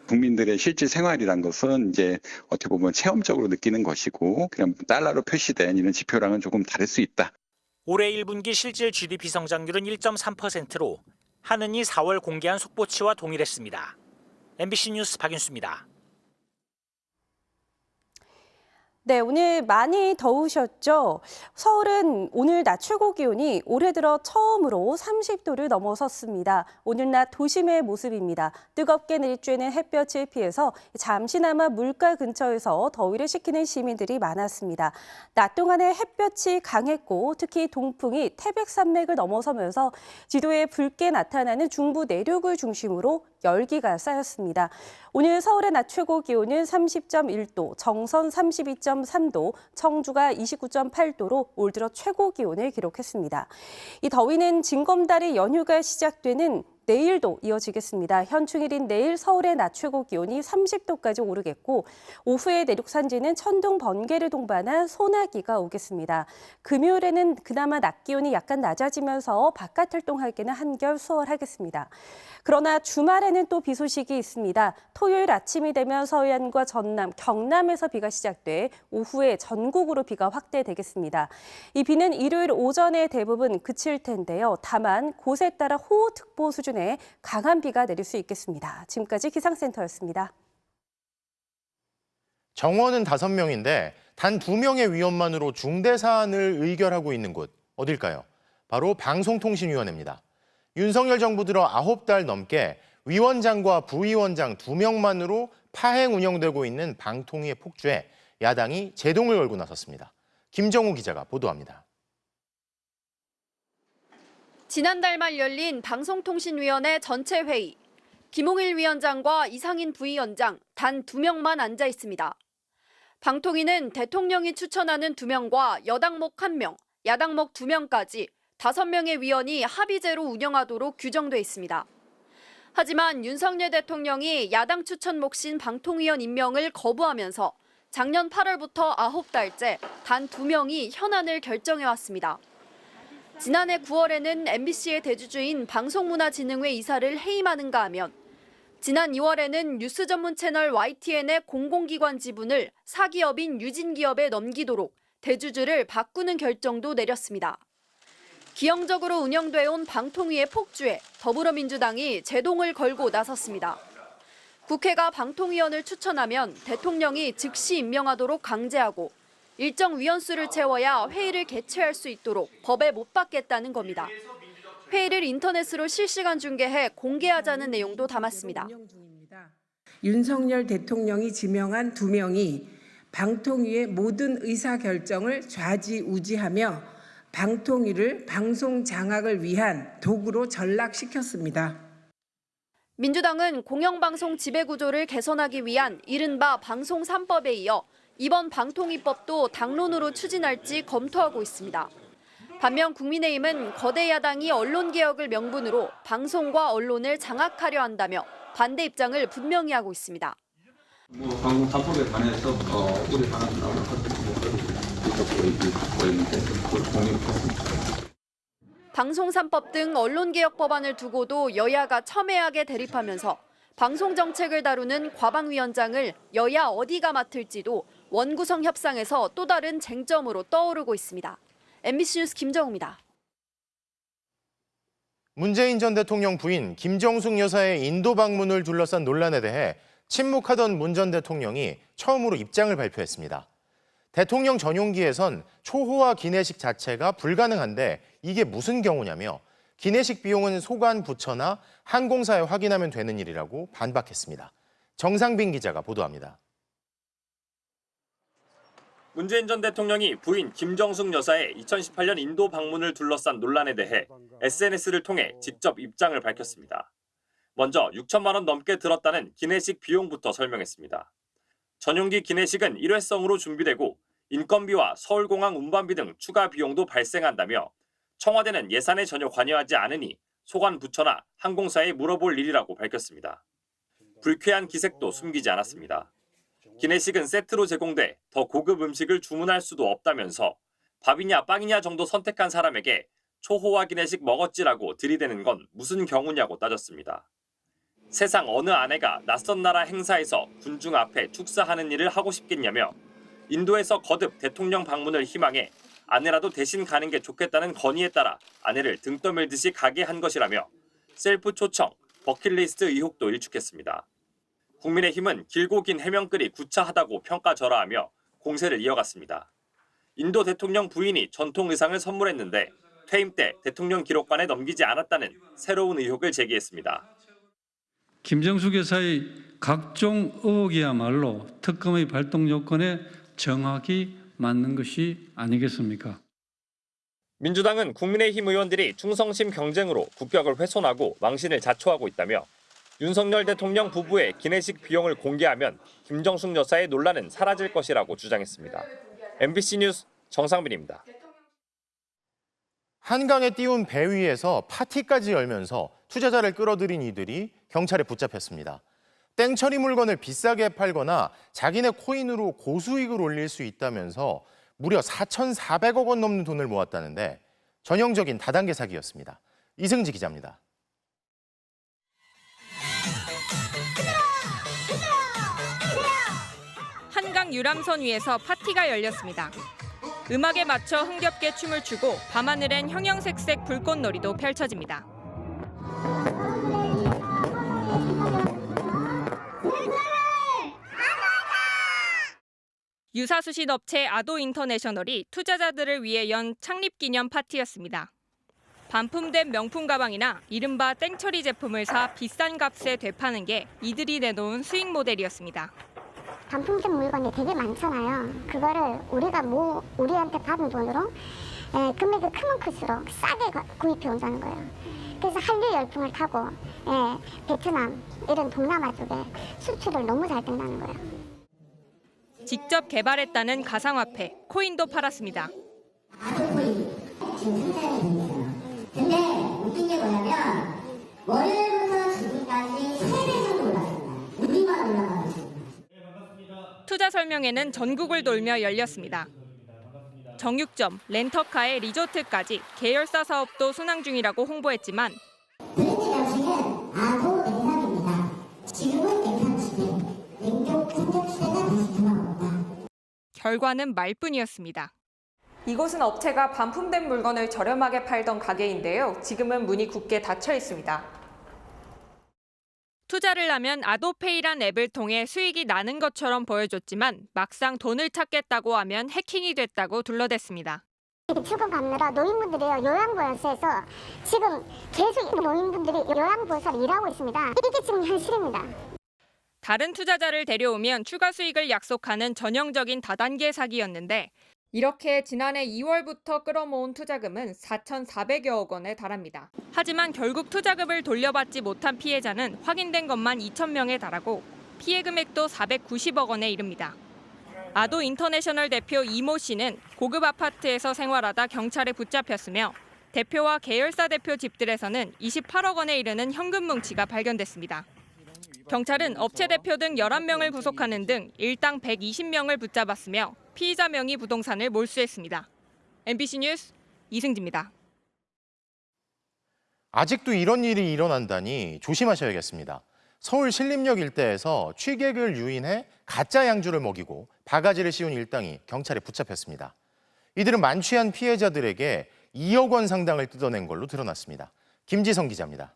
국민들의 실질 생활이란 것은 이제 어떻게 보면 체험적으로 느끼는 것이고 그냥 달러로 표시된 이런 지표랑은 조금 다를 수 있다. 올해 1분기 실질 GDP 성장률은 1.3%로 한은이 4월 공개한 속보치와 동일했습니다. MBC 뉴스 박윤수입니다. 네, 오늘 많이 더우셨죠? 서울은 오늘 낮 최고 기온이 올해 들어 처음으로 30도를 넘어섰습니다. 오늘 낮 도심의 모습입니다. 뜨겁게 내리쬐는 햇볕을 피해서 잠시나마 물가 근처에서 더위를 식히는 시민들이 많았습니다. 낮 동안에 햇볕이 강했고 특히 동풍이 태백산맥을 넘어서면서 지도에 붉게 나타나는 중부 내륙을 중심으로 열기가 쌓였습니다. 오늘 서울의 낮 최고 기온은 30.1도, 정선 32.3도, 청주가 29.8도로 올 들어 최고 기온을 기록했습니다. 이 더위는 징검다리 연휴가 시작되는 내일도 이어지겠습니다. 현충일인 내일 서울의 낮 최고 기온이 30도까지 오르겠고 오후에 내륙 산지는 천둥, 번개를 동반한 소나기가 오겠습니다. 금요일에는 그나마 낮 기온이 약간 낮아지면서 바깥 활동하기는 한결 수월하겠습니다. 그러나 주말에는 또 비 소식이 있습니다. 토요일 아침이 되면 서해안과 전남, 경남에서 비가 시작돼 오후에 전국으로 비가 확대되겠습니다. 이 비는 일요일 오전에 대부분 그칠 텐데요. 다만 곳에 따라 호우특보 수준의 강한 비가 내릴 수 있겠습니다. 지금까지 기상센터였습니다. 정원은 5명인데 단 2명의 위원만으로 중대 사안을 의결하고 있는 곳 어딜까요? 바로 방송통신위원회입니다. 윤석열 정부 들어 9달 넘게 위원장과 부위원장 2명만으로 파행 운영되고 있는 방통위의 폭주에 야당이 제동을 걸고 나섰습니다. 김정우 기자가 보도합니다. 지난달 말 열린 방송통신위원회 전체 회의. 김홍일 위원장과 이상인 부위원장 단 2명만 앉아 있습니다. 방통위는 대통령이 추천하는 2명과 여당목 1명, 야당목 2명까지 5명의 위원이 합의제로 운영하도록 규정돼 있습니다. 하지만 윤석열 대통령이 야당 추천 몫인 방통위원 임명을 거부하면서 작년 8월부터 9달째 단 2명이 현안을 결정해왔습니다. 지난해 9월에는 MBC의 대주주인 방송문화진흥회 이사를 해임하는가 하면 지난 2월에는 뉴스 전문 채널 YTN의 공공기관 지분을 사기업인 유진기업에 넘기도록 대주주를 바꾸는 결정도 내렸습니다. 기형적으로 운영돼 온 방통위의 폭주에 더불어민주당이 제동을 걸고 나섰습니다. 국회가 방통위원을 추천하면 대통령이 즉시 임명하도록 강제하고 일정 위원수를 채워야 회의를 개최할 수 있도록 법에 못 박겠다는 겁니다. 회의를 인터넷으로 실시간 중계해 공개하자는 내용도 담았습니다. 윤석열 대통령이 지명한 2명이 방통위의 모든 의사결정을 좌지우지하며 방통위를 방송 장악을 위한 도구로 전락시켰습니다. 민주당은 공영방송 지배구조를 개선하기 위한 이른바 방송 3법에 이어 이번 방통위법도 당론으로 추진할지 검토하고 있습니다. 반면 국민의힘은 거대 야당이 언론개혁을 명분으로 방송과 언론을 장악하려 한다며 반대 입장을 분명히 하고 있습니다. 방송 3법에 관해서 우리 반응을 방송 3법 등 언론개혁 법안을 두고도 여야가 첨예하게 대립하면서 방송정책을 다루는 과방위원장을 여야 어디가 맡을지도 원구성 협상에서 또 다른 쟁점으로 떠오르고 있습니다. MBC 뉴스 김정우입니다. 문재인 전 대통령 부인 김정숙 여사의 인도 방문을 둘러싼 논란에 대해 침묵하던 문 전 대통령이 처음으로 입장을 발표했습니다. 대통령 전용기에선 초호화 기내식 자체가 불가능한데 이게 무슨 경우냐며 기내식 비용은 소관 부처나 항공사에 확인하면 되는 일이라고 반박했습니다. 정상빈 기자가 보도합니다. 문재인 전 대통령이 부인 김정숙 여사의 2018년 인도 방문을 둘러싼 논란에 대해 SNS를 통해 직접 입장을 밝혔습니다. 먼저 6천만 원 넘게 들었다는 기내식 비용부터 설명했습니다. 전용기 기내식은 일회성으로 준비되고 인건비와 서울공항 운반비 등 추가 비용도 발생한다며 청와대는 예산에 전혀 관여하지 않으니 소관 부처나 항공사에 물어볼 일이라고 밝혔습니다. 불쾌한 기색도 숨기지 않았습니다. 기내식은 세트로 제공돼 더 고급 음식을 주문할 수도 없다면서 밥이냐 빵이냐 정도 선택한 사람에게 초호화 기내식 먹었지라고 들이대는 건 무슨 경우냐고 따졌습니다. 세상 어느 아내가 낯선 나라 행사에서 군중 앞에 축사하는 일을 하고 싶겠냐며 인도에서 거듭 대통령 방문을 희망해 아내라도 대신 가는 게 좋겠다는 건의에 따라 아내를 등 떠밀듯이 가게 한 것이라며 셀프 초청, 버킷리스트 의혹도 일축했습니다. 국민의힘은 길고 긴 해명글이 구차하다고 평가절하하며 공세를 이어갔습니다. 인도 대통령 부인이 전통 의상을 선물했는데 퇴임 때 대통령 기록관에 넘기지 않았다는 새로운 의혹을 제기했습니다. 김정숙 여사의 각종 의혹이야말로 특검의 발동 요건에 정확히 맞는 것이 아니겠습니까? 민주당은 국민의힘 의원들이 충성심 경쟁으로 국격을 훼손하고 망신을 자초하고 있다며 윤석열 대통령 부부의 기내식 비용을 공개하면 김정숙 여사의 논란은 사라질 것이라고 주장했습니다. MBC 뉴스 정상빈입니다. 한강에 띄운 배 위에서 파티까지 열면서 투자자를 끌어들인 이들이 경찰에 붙잡혔습니다. 땡처리 물건을 비싸게 팔거나 자기네 코인으로 고수익을 올릴 수 있다면서 무려 4,400억 원 넘는 돈을 모았다는데 전형적인 다단계 사기였습니다. 이승지 기자입니다. 한강 유람선 위에서 파티가 열렸습니다. 음악에 맞춰 흥겹게 춤을 추고 밤하늘엔 형형색색 불꽃놀이도 펼쳐집니다. 유사수신 업체 아도 인터내셔널이 투자자들을 위해 연 창립기념 파티였습니다. 반품된 명품 가방이나 이른바 땡처리 제품을 사 비싼 값에 되파는 게 이들이 내놓은 수익 모델이었습니다. 반품된 물건이 되게 많잖아요. 그거를 우리한테 받은 돈으로 금액이 크면 클수록 싸게 구입해 온다는 거예요. 그래서 한류 열풍을 타고 베트남 이런 동남아 쪽에 수출을 너무 잘 된다는 거예요. 직접 개발했다는 가상화폐, 코인도 팔았습니다. 근데 웃긴 게 뭐냐면 월요일부터 지금까지 3배 정도 올랐어요. 우리만 올라가가지고. 투자 설명회는 전국을 돌며 열렸습니다. 정육점, 렌터카의 리조트까지 계열사 사업도 순항 중이라고 홍보했지만 브랜드 명칭은 아도 냉삼입니다. 지금은 냉삼시대, 냉동시대가 다시 돌아온다. 결과는 말뿐이었습니다. 이곳은 업체가 반품된 물건을 저렴하게 팔던 가게인데요. 지금은 문이 굳게 닫혀 있습니다. 투자를 하면 아도페이란 앱을 통해 수익이 나는 것처럼 보여줬지만 막상 돈을 찾겠다고 하면 해킹이 됐다고 둘러댔습니다. 출금 받느라 노인분들이요 요양보호소에서 지금 계속 노인분들이 요양보호소를 일하고 있습니다. 이게 지금 현실입니다. 다른 투자자를 데려오면 추가 수익을 약속하는 전형적인 다단계 사기였는데 이렇게 지난해 2월부터 끌어모은 투자금은 4,400여억 원에 달합니다. 하지만 결국 투자금을 돌려받지 못한 피해자는 확인된 것만 2,000명에 달하고 피해 금액도 490억 원에 이릅니다. 아도 인터내셔널 대표 이모 씨는 고급 아파트에서 생활하다 경찰에 붙잡혔으며 대표와 계열사 대표 집들에서는 28억 원에 이르는 현금 뭉치가 발견됐습니다. 경찰은 업체 대표 등 11명을 구속하는 등 일당 120명을 붙잡았으며 피의자 명의 부동산을 몰수했습니다. MBC 뉴스 이승지입니다. 아직도 이런 일이 일어난다니 조심하셔야겠습니다. 서울 신림역 일대에서 취객을 유인해 가짜 양주를 먹이고 바가지를 씌운 일당이 경찰에 붙잡혔습니다. 이들은 만취한 피해자들에게 2억 원 상당을 뜯어낸 걸로 드러났습니다. 김지성 기자입니다.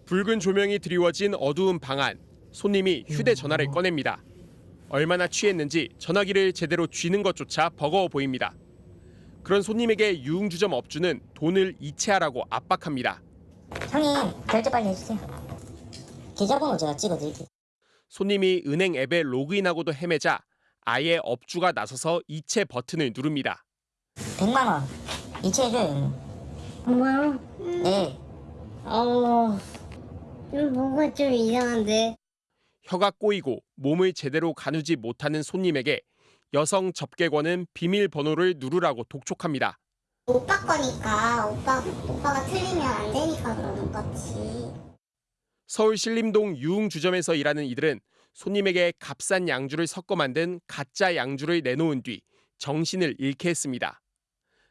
붉은 조명이 드리워진 어두운 방 안, 손님이 휴대전화를 꺼냅니다. 얼마나 취했는지 전화기를 제대로 쥐는 것조차 버거워 보입니다. 그런 손님에게 유흥주점 업주는 돈을 이체하라고 압박합니다. 형님, 결제 빨리 해주세요. 계좌번호 제가 찍어드릴게요. 손님이 은행 앱에 로그인하고도 헤매자 아예 업주가 나서서 이체 버튼을 누릅니다. 100만 원 이체해줘요. 100만 원? 네. 뭔가 좀 이상한데. 혀가 꼬이고 몸을 제대로 가누지 못하는 손님에게 여성 접객원은 비밀번호를 누르라고 독촉합니다. 오빠 거니까 오빠가 틀리면 안 되니까 그러는 거지. 서울 신림동 유흥주점에서 일하는 이들은 손님에게 값싼 양주를 섞어 만든 가짜 양주를 내놓은 뒤 정신을 잃게 했습니다.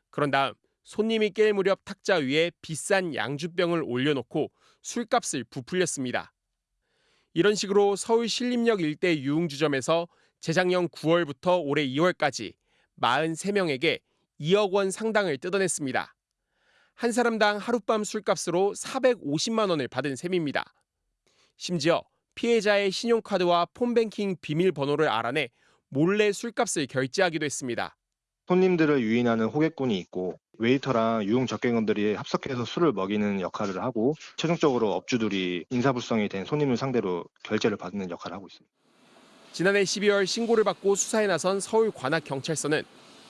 그런 다음 손님이 깰 무렵 탁자 위에 비싼 양주병을 올려놓고 술값을 부풀렸습니다. 이런 식으로 서울 신림역 일대 유흥주점에서 재작년 9월부터 올해 2월까지 43명에게 2억 원 상당을 뜯어냈습니다. 한 사람당 하룻밤 술값으로 450만 원을 받은 셈입니다. 심지어 피해자의 신용카드와 폰뱅킹 비밀번호를 알아내 몰래 술값을 결제하기도 했습니다. 손님들을 유인하는 호객꾼이 있고 웨이터랑 유흥 접객원들이 합석해서 술을 먹이는 역할을 하고 최종적으로 업주들이 인사불성이 된 손님을 상대로 결제를 받는 역할을 하고 있습니다. 지난해 12월 신고를 받고 수사에 나선 서울관악경찰서는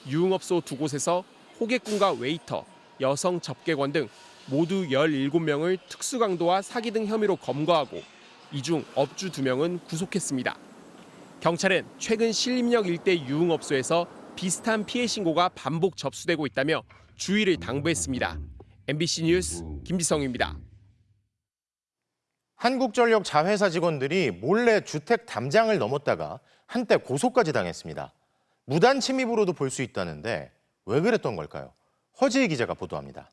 유흥업소 2곳에서 호객꾼과 웨이터, 여성 접객원 등 모두 17명을 특수강도와 사기 등 혐의로 검거하고 이 중 업주 2명은 구속했습니다. 경찰은 최근 신림역 일대 유흥업소에서 비슷한 피해 신고가 반복 접수되고 있다며 주의를 당부했습니다. MBC 뉴스 김지성입니다. 한국전력 자회사 직원들이 몰래 주택 담장을 넘었다가 한때 고소까지 당했습니다. 무단 침입으로도 볼 수 있다는데 왜 그랬던 걸까요? 허지희 기자가 보도합니다.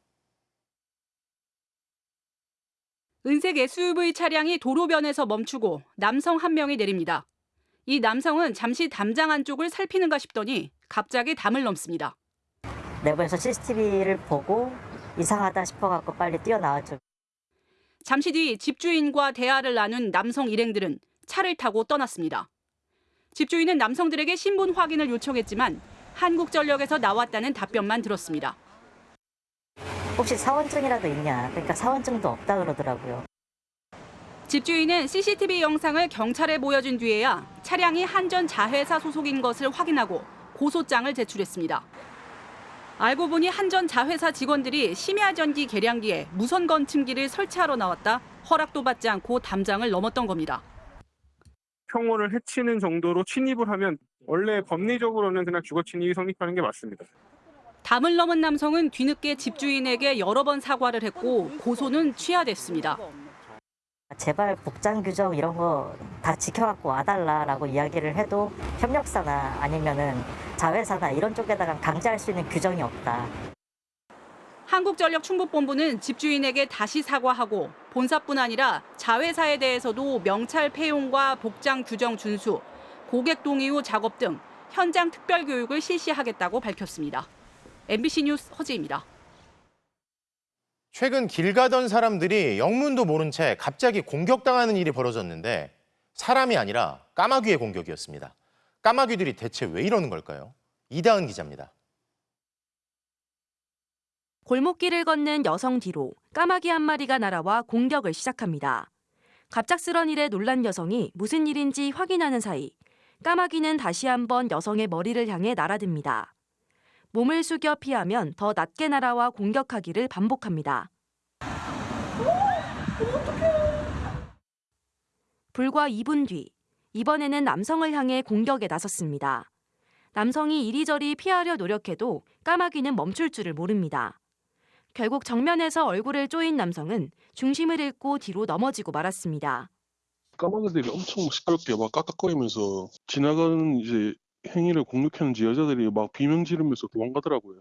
은색 SUV 차량이 도로변에서 멈추고 남성 한 명이 내립니다. 이 남성은 잠시 담장 안쪽을 살피는가 싶더니 갑자기 담을 넘습니다. 내부에서 CCTV를 보고 이상하다 싶어갖고 빨리 뛰어나왔죠. 잠시 뒤 집주인과 대화를 나눈 남성 일행들은 차를 타고 떠났습니다. 집주인은 남성들에게 신분 확인을 요청했지만 한국전력에서 나왔다는 답변만 들었습니다. 혹시 사원증이라도 있냐? 그러니까 사원증도 없다 그러더라고요. 집주인은 CCTV 영상을 경찰에 보여준 뒤에야 차량이 한전 자회사 소속인 것을 확인하고 고소장을 제출했습니다. 알고 보니 한전 자회사 직원들이 심야전기 계량기에 무선 건침기를 설치하러 나왔다 허락도 받지 않고 담장을 넘었던 겁니다. 평원을 해치는 정도로 침입을 하면 원래 법리적으로는 그냥 주거 침입이 성립하는 게 맞습니다. 담을 넘은 남성은 뒤늦게 집주인에게 여러 번 사과를 했고 고소는 취하됐습니다. 제발 복장 규정 이런 거 다 지켜갖고 와달라라고 이야기를 해도 협력사나 아니면은 자회사나 이런 쪽에다가 강제할 수 있는 규정이 없다. 한국전력 충북본부는 집주인에게 다시 사과하고 본사뿐 아니라 자회사에 대해서도 명찰 폐용과 복장 규정 준수, 고객 동의 후 작업 등 현장 특별 교육을 실시하겠다고 밝혔습니다. MBC 뉴스 허지입니다. 최근 길 가던 사람들이 영문도 모른 채 갑자기 공격당하는 일이 벌어졌는데 사람이 아니라 까마귀의 공격이었습니다. 까마귀들이 대체 왜 이러는 걸까요? 이다은 기자입니다. 골목길을 걷는 여성 뒤로 까마귀 한 마리가 날아와 공격을 시작합니다. 갑작스런 일에 놀란 여성이 무슨 일인지 확인하는 사이 까마귀는 다시 한번 여성의 머리를 향해 날아듭니다. 몸을 숙여 피하면 더 낮게 날아와 공격하기를 반복합니다. 불과 2분 뒤, 이번에는 남성을 향해 공격에 나섰습니다. 남성이 이리저리 피하려 노력해도 까마귀는 멈출 줄을 모릅니다. 결국 정면에서 얼굴을 쪼인 남성은 중심을 잃고 뒤로 넘어지고 말았습니다. 까마귀들이 엄청 시끄럽게 막 깍깍거리면서 지나가는 이제 행위를 공격하는지 여자들이 막 비명 지르면서 도망가더라고요.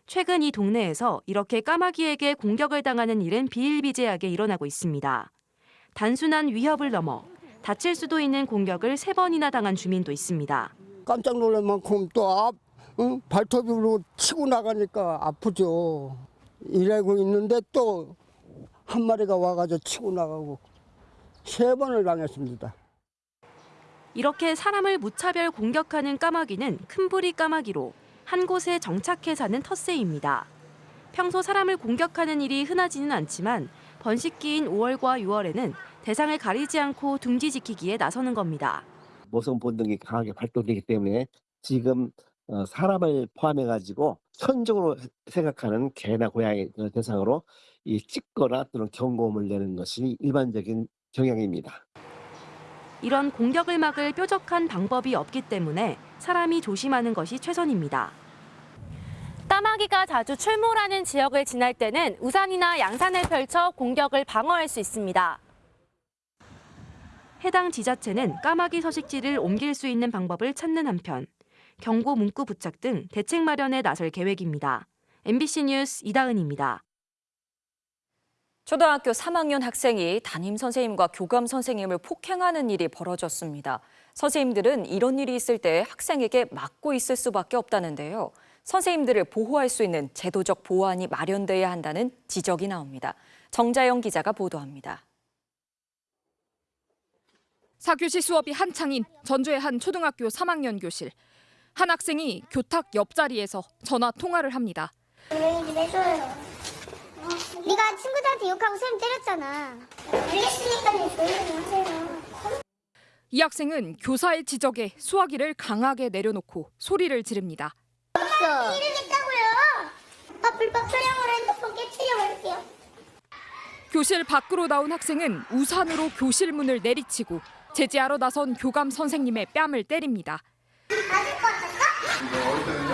최근 이 동네에서 이렇게 까마귀에게 공격을 당하는 일은 비일비재하게 일어나고 있습니다. 단순한 위협을 넘어 다칠 수도 있는 공격을 3번이나 당한 주민도 있습니다. 깜짝 놀랄 만큼 또 발톱으로 치고 나가니까 아프죠. 일하고 있는데 또 한 마리가 와가지고 치고 나가고 3번을 당했습니다. 이렇게 사람을 무차별 공격하는 까마귀는 큰부리 까마귀로 한 곳에 정착해 사는 텃새입니다. 평소 사람을 공격하는 일이 흔하지는 않지만 번식기인 5월과 6월에는 대상을 가리지 않고 둥지 지키기에 나서는 겁니다. 모성 본능이 강하게 발동되기 때문에 지금 사람을 포함해가지고 천적으로 생각하는 개나 고양이 대상으로 이 찍거나 또는 경고음을 내는 것이 일반적인 경향입니다. 이런 공격을 막을 뾰족한 방법이 없기 때문에 사람이 조심하는 것이 최선입니다. 까마귀가 자주 출몰하는 지역을 지날 때는 우산이나 양산을 펼쳐 공격을 방어할 수 있습니다. 해당 지자체는 까마귀 서식지를 옮길 수 있는 방법을 찾는 한편 경고 문구 부착 등 대책 마련에 나설 계획입니다. MBC 뉴스 이다은입니다. 초등학교 3학년 학생이 담임 선생님과 교감 선생님을 폭행하는 일이 벌어졌습니다. 선생님들은 이런 일이 있을 때 학생에게 막고 있을 수밖에 없다는데요. 선생님들을 보호할 수 있는 제도적 보완이 마련돼야 한다는 지적이 나옵니다. 정자영 기자가 보도합니다. 4교시 수업이 한창인 전주의 한 초등학교 3학년 교실. 한 학생이 교탁 옆자리에서 전화 통화를 합니다. 네가 친구들한테 욕하고 선생님 때렸잖아. 알겠으니까 조용히 하세요. 이 학생은 교사의 지적에 수화기를 강하게 내려놓고 소리를 지릅니다. 없어. 이러겠다고요. 불법 촬영으로 핸드폰 깨트려버릴게요. 교실 밖으로 나온 학생은 우산으로 교실 문을 내리치고 제지하러 나선 교감 선생님의 뺨을 때립니다. 맞을 것 같았어? 너 어디 때렸냐?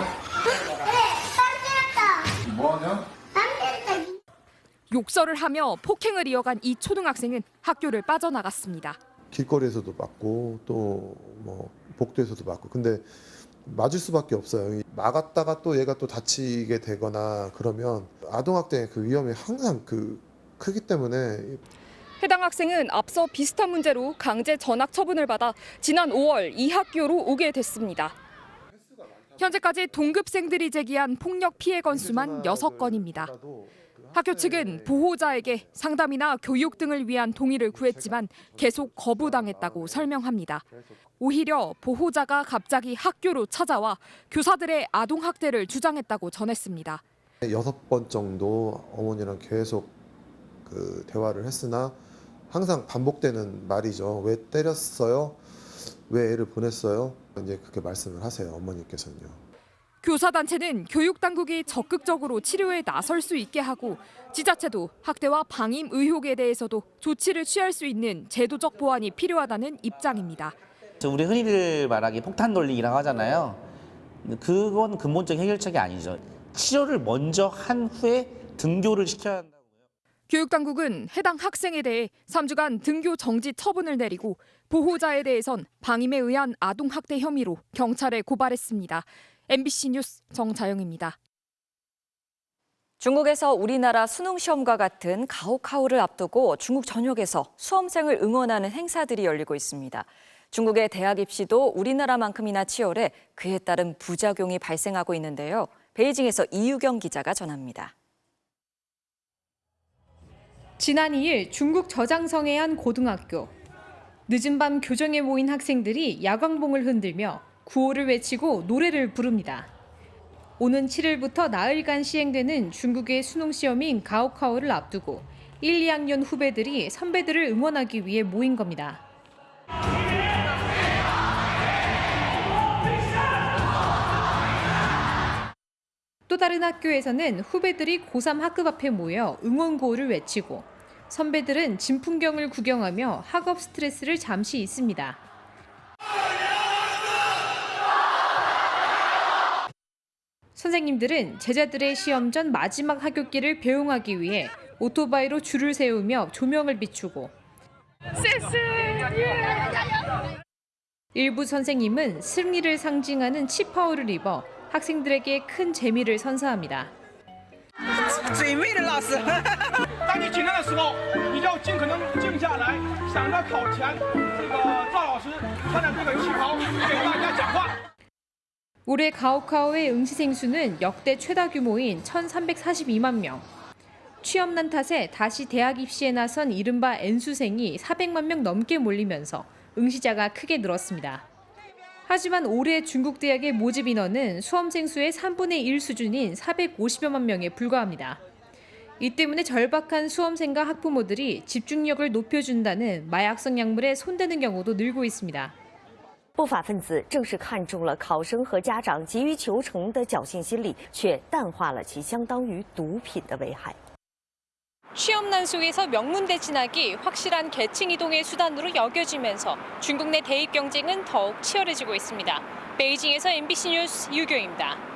그래, 뺨 때렸다. 뭐하냐? 뺨 때렸다. 욕설을 하며 폭행을 이어간 이 초등학생은 학교를 빠져나갔습니다. 길거리에서도 맞고 또 뭐 복도에서도 맞고 근데 맞을 수밖에 없어요. 막았다가 또 얘가 또 다치게 되거나 그러면 아동학대의 그 위험이 항상 크기 때문에 해당 학생은 앞서 비슷한 문제로 강제 전학 처분을 받아 지난 5월 이 학교로 오게 됐습니다. 현재까지 동급생들이 제기한 폭력 피해 건수만 6건입니다. 학교 측은 보호자에게 상담이나 교육 등을 위한 동의를 구했지만 계속 거부당했다고 설명합니다. 오히려 보호자가 갑자기 학교로 찾아와 교사들의 아동학대를 주장했다고 전했습니다. 6번 정도 어머니랑 계속 대화를 했으나 항상 반복되는 말이죠. 왜 때렸어요? 왜 애를 보냈어요? 이제 그렇게 말씀을 하세요, 어머니께서는요. 교사단체는 교육당국이 적극적으로 치료에 나설 수 있게 하고 지자체도 학대와 방임 의혹에 대해서도 조치를 취할 수 있는 제도적 보완이 필요하다는 입장입니다. 우리 흔히들 말하기 폭탄 돌리기라고 하잖아요. 그건 근본적인 해결책이 아니죠. 치료를 먼저 한 후에 등교를 시켜야 한다. 교육당국은 해당 학생에 대해 3주간 등교 정지 처분을 내리고 보호자에 대해선 방임에 의한 아동학대 혐의로 경찰에 고발했습니다. MBC 뉴스 정자영입니다. 중국에서 우리나라 수능 시험과 같은 가오카오를 앞두고 중국 전역에서 수험생을 응원하는 행사들이 열리고 있습니다. 중국의 대학 입시도 우리나라만큼이나 치열해 그에 따른 부작용이 발생하고 있는데요. 베이징에서 이유경 기자가 전합니다. 지난 2일 중국 저장성의 한 고등학교. 늦은 밤 교정에 모인 학생들이 야광봉을 흔들며 구호를 외치고 노래를 부릅니다. 오는 7일부터 나흘간 시행되는 중국의 수능 시험인 가오카오를 앞두고 1, 2학년 후배들이 선배들을 응원하기 위해 모인 겁니다. 또 다른 학교에서는 후배들이 고3 학급 앞에 모여 응원 구호를 외치고 선배들은 진풍경을 구경하며 학업 스트레스를 잠시 잊습니다. 선생님들은 제자들의 시험 전 마지막 하굣길을 배웅하기 위해 오토바이로 줄을 세우며 조명을 비추고 일부 선생님은 승리를 상징하는 치파오를 입어 학생들에게 큰 재미를 선사합니다. 当你紧张的时候，你就要尽可能静下来，想着考前这个赵老师穿着这个旗袍给大家讲话。 올해 가오카오의 응시생 수는 역대 최다 규모인 1,342만 명. 취업난 탓에 다시 대학 입시에 나선 이른바 N수생이 400만 명 넘게 몰리면서 응시자가 크게 늘었습니다. 하지만 올해 중국 대학의 모집 인원은 수험생 수의 3분의 1 수준인 450여만 명에 불과합니다. 이 때문에 절박한 수험생과 학부모들이 집중력을 높여준다는 마약성 약물에 손대는 경우도 늘고 있습니다. 不法分子正是看中了考生和家长急于求成的侥幸心理，却淡化了其相当于毒品的危害。 취업난 속에서 명문대진학이 확실한 계층 이동의 수단으로 여겨지면서 중국 내 대입 경쟁은 더욱 치열해지고 있습니다. 베이징에서 MBC 뉴스 유교입니다.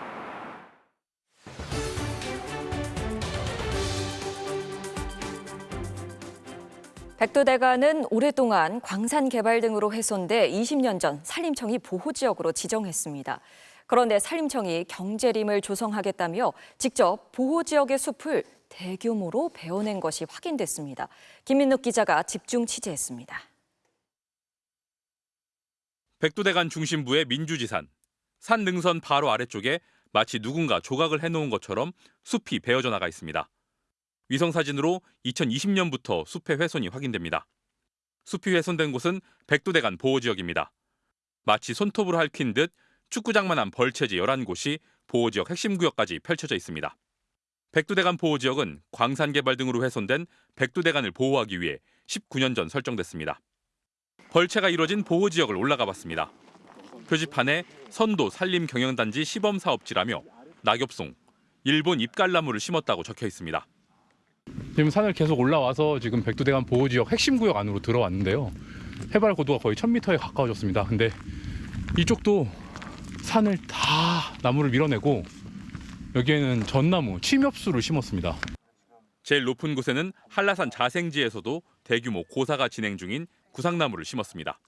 백두대간은 오랫동안 광산 개발 등으로 훼손돼 20년 전 산림청이 보호지역으로 지정했습니다. 그런데 산림청이 경제림을 조성하겠다며 직접 보호지역의 숲을 대규모로 베어낸 것이 확인됐습니다. 김민욱 기자가 집중 취재했습니다. 백두대간 중심부의 민주지산. 산 능선 바로 아래쪽에 마치 누군가 조각을 해놓은 것처럼 숲이 베어져 나가 있습니다. 위성사진으로 2020년부터 숲의 훼손이 확인됩니다. 숲이 훼손된 곳은 백두대간 보호지역입니다. 마치 손톱으로 핥힌 듯 축구장만한 벌채지 11곳이 보호지역 핵심 구역까지 펼쳐져 있습니다. 백두대간 보호지역은 광산 개발 등으로 훼손된 백두대간을 보호하기 위해 19년 전 설정됐습니다. 벌채가 이뤄진 보호지역을 올라가 봤습니다. 표지판에 선도 산림경영단지 시범사업지라며 낙엽송, 일본 잎갈나무를 심었다고 적혀 있습니다. 지금 산을 계속 올라와서 지금 백두대간 보호지역 핵심 구역 안으로 들어왔는데요. 해발 고도가 거의 1000m에 가까워졌습니다. 근데 이쪽도 산을 다 나무를 밀어내고 여기에는 전나무, 침엽수를 심었습니다. 제일 높은 곳에는 한라산 자생지에서도 대규모 고사가 진행 중인 구상나무를 심었습니다.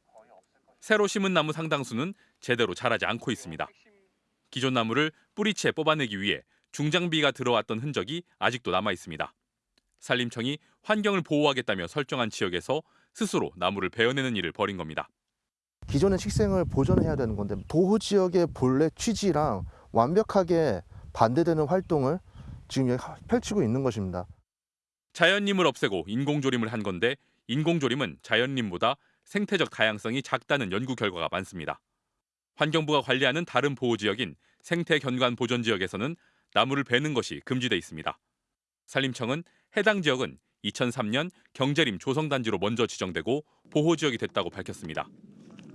새로 심은 나무 상당수는 제대로 자라지 않고 있습니다. 기존 나무를 뿌리채 뽑아내기 위해 중장비가 들어왔던 흔적이 아직도 남아 있습니다. 산림청이 환경을 보호하겠다며 설정한 지역에서 스스로 나무를 베어내는 일을 벌인 겁니다. 기존의 식생을 보존해야 되는 건데 보호지역의 본래 취지랑 완벽하게 반대되는 활동을 지금 펼치고 있는 것입니다. 자연림을 없애고 인공조림을 한 건데 인공조림은 자연림보다 생태적 다양성이 작다는 연구 결과가 많습니다. 환경부가 관리하는 다른 보호지역인 생태견관보전지역에서는 나무를 베는 것이 금지돼 있습니다. 산림청은 해당 지역은 2003년 경제림 조성단지로 먼저 지정되고 보호지역이 됐다고 밝혔습니다.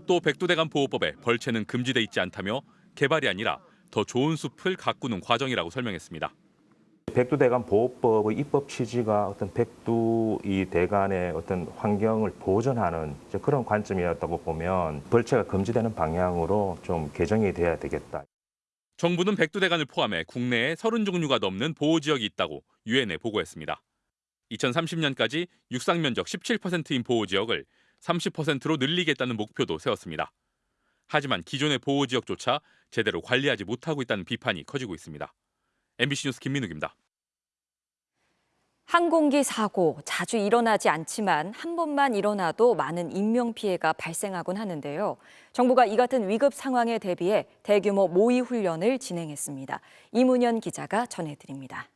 또 백두대간 보호법에 벌채는 금지돼 있지 않다며 개발이 아니라 더 좋은 숲을 가꾸는 과정이라고 설명했습니다. 백두대간 보호법의 입법 취지가 어떤 백두 이 대간의 어떤 환경을 보존하는 그런 관점이었다고 보면 벌채가 금지되는 방향으로 좀 개정이 돼야 되겠다. 정부는 백두대간을 포함해 국내에 30종류가 넘는 보호지역이 있다고 유엔에 보고했습니다. 2030년까지 육상 면적 17%인 보호지역을 30%로 늘리겠다는 목표도 세웠습니다. 하지만 기존의 보호지역조차 제대로 관리하지 못하고 있다는 비판이 커지고 있습니다. MBC 뉴스 김민욱입니다. 항공기 사고 자주 일어나지 않지만 한 번만 일어나도 많은 인명피해가 발생하곤 하는데요. 정부가 이 같은 위급 상황에 대비해 대규모 모의 훈련을 진행했습니다. 이문현 기자가 전해드립니다.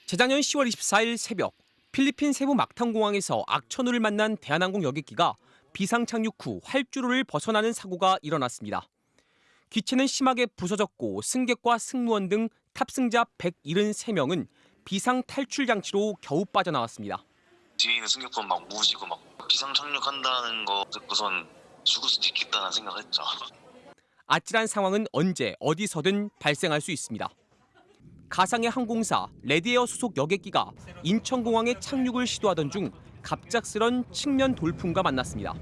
재작년 10월 24일 새벽 필리핀 세부 막탄공항에서 악천후를 만난 대한항공 여객기가 비상 착륙 후 활주로를 벗어나는 사고가 일어났습니다. 기체는 심하게 부서졌고 승객과 승무원 등 탑승자 173명은 비상 탈출 장치로 겨우 빠져나왔습니다. 뒤에 있는 승객분 막 우시고 막 비상 착륙한다는 거 듣고선 죽을 수도 있겠다는 생각을 했죠. 아찔한 상황은 언제 어디서든 발생할 수 있습니다. 가상의 항공사 레드에어 소속 여객기가 인천공항에 착륙을 시도하던 중 갑작스런 측면 돌풍과 만났습니다.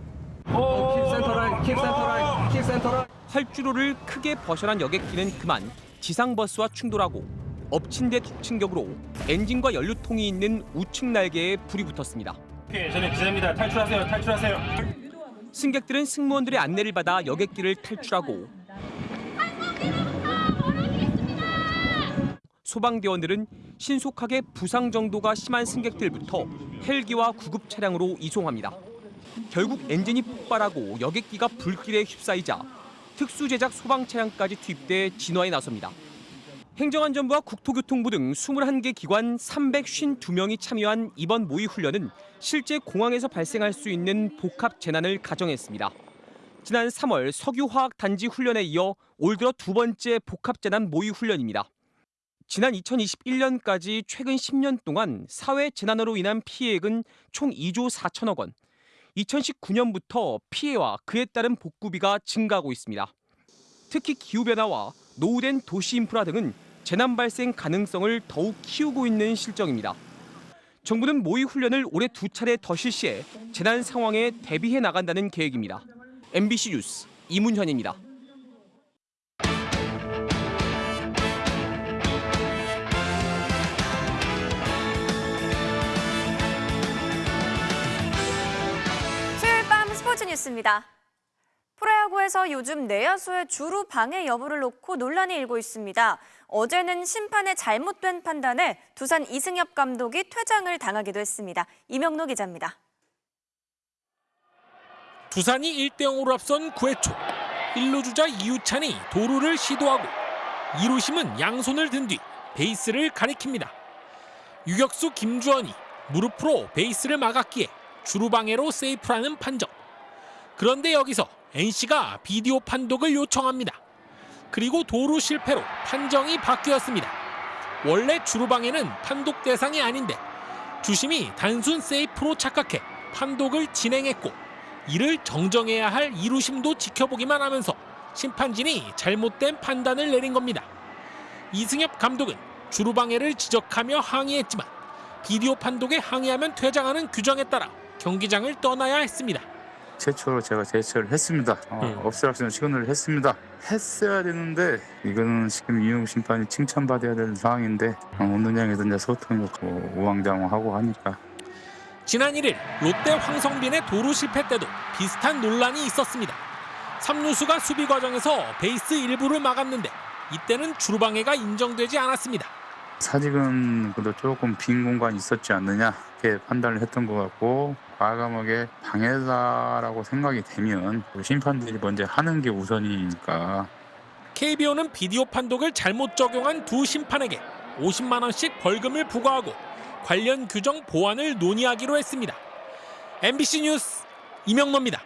활주로를 크게 벗어난 여객기는 그만 지상버스와 충돌하고 엎친 데 덮친 격으로 엔진과 연료통이 있는 우측 날개에 불이 붙었습니다. 저는 기자입니다. 탈출하세요. 탈출하세요. 승객들은 승무원들의 안내를 받아 여객기를 탈출하고 소방대원들은 신속하게 부상 정도가 심한 승객들부터 헬기와 구급 차량으로 이송합니다. 결국 엔진이 폭발하고 여객기가 불길에 휩싸이자 특수제작 소방 차량까지 투입돼 진화에 나섭니다. 행정안전부와 국토교통부 등 21개 기관 352명이 참여한 이번 모의 훈련은 실제 공항에서 발생할 수 있는 복합 재난을 가정했습니다. 지난 3월 석유화학단지 훈련에 이어 올 들어 두 번째 복합 재난 모의 훈련입니다. 지난 2021년까지 최근 10년 동안 사회 재난으로 인한 피해액은 총 2조 4천억 원. 2019년부터 피해와 그에 따른 복구비가 증가하고 있습니다. 특히 기후변화와 노후된 도시 인프라 등은 재난 발생 가능성을 더욱 키우고 있는 실정입니다. 정부는 모의 훈련을 올해 2차례 더 실시해 재난 상황에 대비해 나간다는 계획입니다. MBC 뉴스 이문현입니다. 수요일 밤 스포츠 뉴스입니다. 프로야구에서 요즘 내야수의 주루 방해 여부를 놓고 논란이 일고 있습니다. 어제는 심판의 잘못된 판단에 두산 이승엽 감독이 퇴장을 당하기도 했습니다. 이명노 기자입니다. 두산이 1대0으로 앞선 9회 초 1루 주자 이우찬이 도루를 시도하고 2루심은 양손을 든 뒤 베이스를 가리킵니다. 유격수 김주원이 무릎으로 베이스를 막았기에 주루방해로 세이프라는 판정. 그런데 여기서 NC가 비디오 판독을 요청합니다. 그리고 도루 실패로 판정이 바뀌었습니다. 원래 주루방해는 판독 대상이 아닌데 주심이 단순 세이프로 착각해 판독을 진행했고 이를 정정해야 할 이루심도 지켜보기만 하면서 심판진이 잘못된 판단을 내린 겁니다. 이승엽 감독은 주루방해를 지적하며 항의했지만 비디오 판독에 항의하면 퇴장하는 규정에 따라 경기장을 떠나야 했습니다. 최초로 제가 제스처를 했습니다. 옵스트럭션 시그널을 했습니다. 했어야 되는데 이거는 지금 이용 심판이 칭찬받아야 되는 상황인데 운동장에서 이제 소통이 우왕좌왕하고 하니까. 지난 1일 롯데 황성빈의 도루 실패 때도 비슷한 논란이 있었습니다. 3루수가 수비 과정에서 베이스 일부를 막았는데 이때는 주루방해가 인정되지 않았습니다. 사직은 그래도 조금 빈 공간이 있었지 않느냐 이렇게 판단을 했던 것 같고 과감하게 방해다라고 생각이 되면 심판들이 먼저 하는 게 우선이니까. KBO는 비디오 판독을 잘못 적용한 두 심판에게 50만 원씩 벌금을 부과하고 관련 규정 보완을 논의하기로 했습니다. MBC 뉴스 이명노입니다.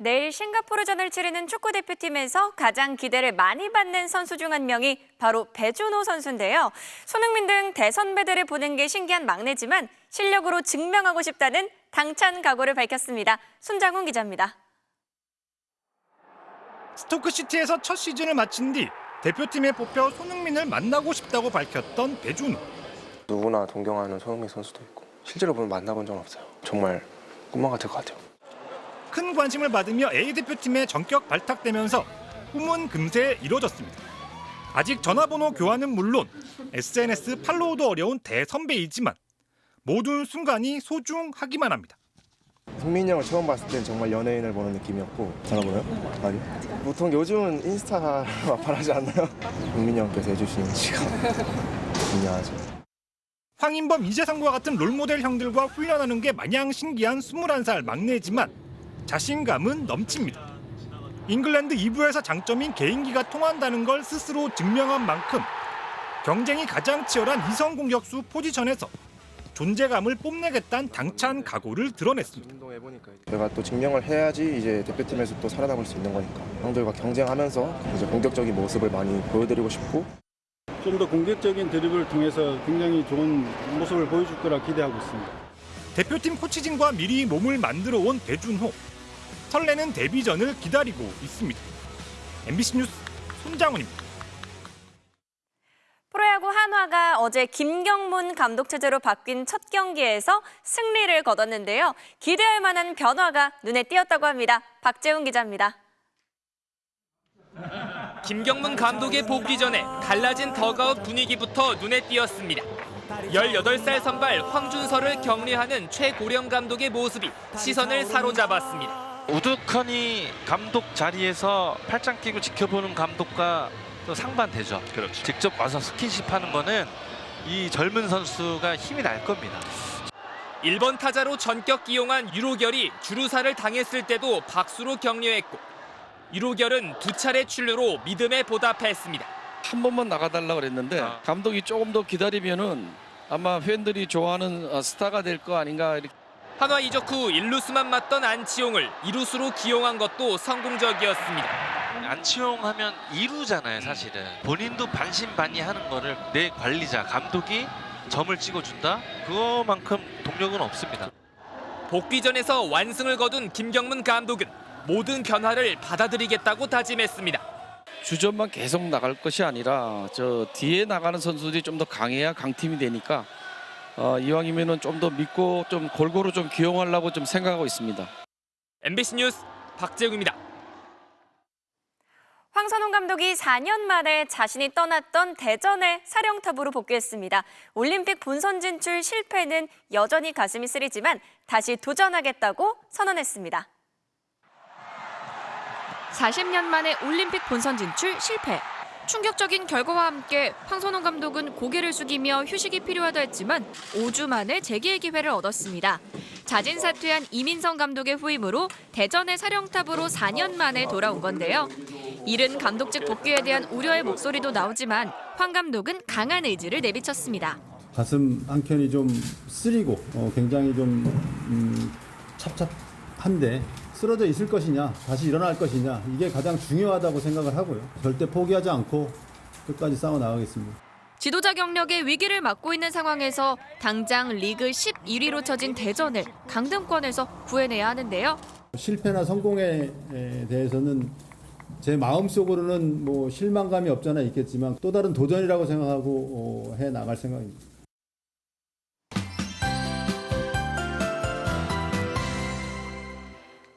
내일 싱가포르전을 치르는 축구대표팀에서 가장 기대를 많이 받는 선수 중 한 명이 바로 배준호 선수인데요. 손흥민 등 대선배들을 보는 게 신기한 막내지만 실력으로 증명하고 싶다는 당찬 각오를 밝혔습니다. 손장훈 기자입니다. 스토크시티에서 첫 시즌을 마친 뒤 대표팀에 뽑혀 손흥민을 만나고 싶다고 밝혔던 배준호. 누구나 동경하는 손흥민 선수도 있고 실제로 보면 만나본 적은 없어요. 정말 꿈만 같을 것 같아요. 큰 관심을 받으며 A대표팀에 전격 발탁되면서 꿈은 금세 이뤄졌습니다. 아직 전화번호 교환은 물론 SNS 팔로우도 어려운 대선배이지만 모든 순간이 소중하기만 합니다. 승민이 형을 처음 봤을 땐 정말 연예인을 보는 느낌이었고. 전화번호요? 아니요. 보통 요즘은 인스타가 마팔하지 않나요? 승민이 형께서 해주신 지가 중요하죠. 황인범, 이재성과 같은 롤모델 형들과 훈련하는 게 마냥 신기한 21살 막내지만 자신감은 넘칩니다. 잉글랜드 2부에서 장점인 개인기가 통한다는 걸 스스로 증명한 만큼 경쟁이 가장 치열한 이성 공격수 포지션에서 존재감을 뽐내겠다는 당찬 각오를 드러냈습니다. 제가 또 증명을 해야지 이제 대표팀에서 또 살아남을 수 있는 거니까 형들과 경쟁하면서 이제 공격적인 모습을 많이 보여드리고 싶고 좀 더 공격적인 드리블을 통해서 굉장히 좋은 모습을 보여줄 거라 기대하고 있습니다. 대표팀 코치진과 미리 몸을 만들어 온 배준호. 설레는 데뷔전을 기다리고 있습니다. MBC 뉴스 손장훈입니다. 프로야구 한화가 어제 김경문 감독 체제로 바뀐 첫 경기에서 승리를 거뒀는데요. 기대할 만한 변화가 눈에 띄었다고 합니다. 박재훈 기자입니다. 김경문 감독의 복귀 전에 달라진 더그아웃 분위기부터 눈에 띄었습니다. 18살 선발 황준서를 격리하는 최고령 감독의 모습이 시선을 사로잡았습니다. 우두커니 감독 자리에서 팔짱 끼고 지켜보는 감독과 또 상반되죠. 그렇죠. 직접 와서 스킨십하는 거는 이 젊은 선수가 힘이 날 겁니다. 1번 타자로 전격 기용한 유로결이 주루사를 당했을 때도 박수로 격려했고 유로결은 2차례 출루로 믿음에 보답했습니다. 한 번만 나가달라고 그랬는데 감독이 조금 더 기다리면은 아마 팬들이 좋아하는 스타가 될 거 아닌가 이렇게. 한화 이적 후 1루수만 맡던 안치홍을 2루수로 기용한 것도 성공적이었습니다. 안치홍 하면 2루잖아요, 사실은. 본인도 반신반의하는 거를 내 관리자, 감독이 점을 찍어준다? 그거만큼 동력은 없습니다. 복귀전에서 완승을 거둔 김경문 감독은 모든 변화를 받아들이겠다고 다짐했습니다. 주전만 계속 나갈 것이 아니라 저 뒤에 나가는 선수들이 좀 더 강해야 강팀이 되니까 이왕이면은 좀 더 믿고 좀 골고루 좀 기용하려고 좀 생각하고 있습니다. MBC 뉴스 박재웅입니다. 황선홍 감독이 4년 만에 자신이 떠났던 대전의 사령탑으로 복귀했습니다. 올림픽 본선 진출 실패는 여전히 가슴이 쓰리지만 다시 도전하겠다고 선언했습니다. 40년 만에 올림픽 본선 진출 실패. 충격적인 결과와 함께 황선홍 감독은 고개를 숙이며 휴식이 필요하다 했지만 5주 만에 재기의 기회를 얻었습니다. 자진 사퇴한 이민성 감독의 후임으로 대전의 사령탑으로 4년 만에 돌아온 건데요. 이른 감독직 복귀에 대한 우려의 목소리도 나오지만 황 감독은 강한 의지를 내비쳤습니다. 가슴 한켠이 좀 쓰리고 굉장히 좀 찹찹한데 쓰러져 있을 것이냐, 다시 일어날 것이냐, 이게 가장 중요하다고 생각을 하고요. 절대 포기하지 않고 끝까지 싸워 나가겠습니다. 지도자 경력에 위기를 맞고 있는 상황에서 당장 리그 11위로 쳐진 대전을 강등권에서 구해내야 하는데요. 실패나 성공에 대해서는 제 마음속으로는 뭐 실망감이 없잖아 있겠지만 또 다른 도전이라고 생각하고 해 나갈 생각입니다.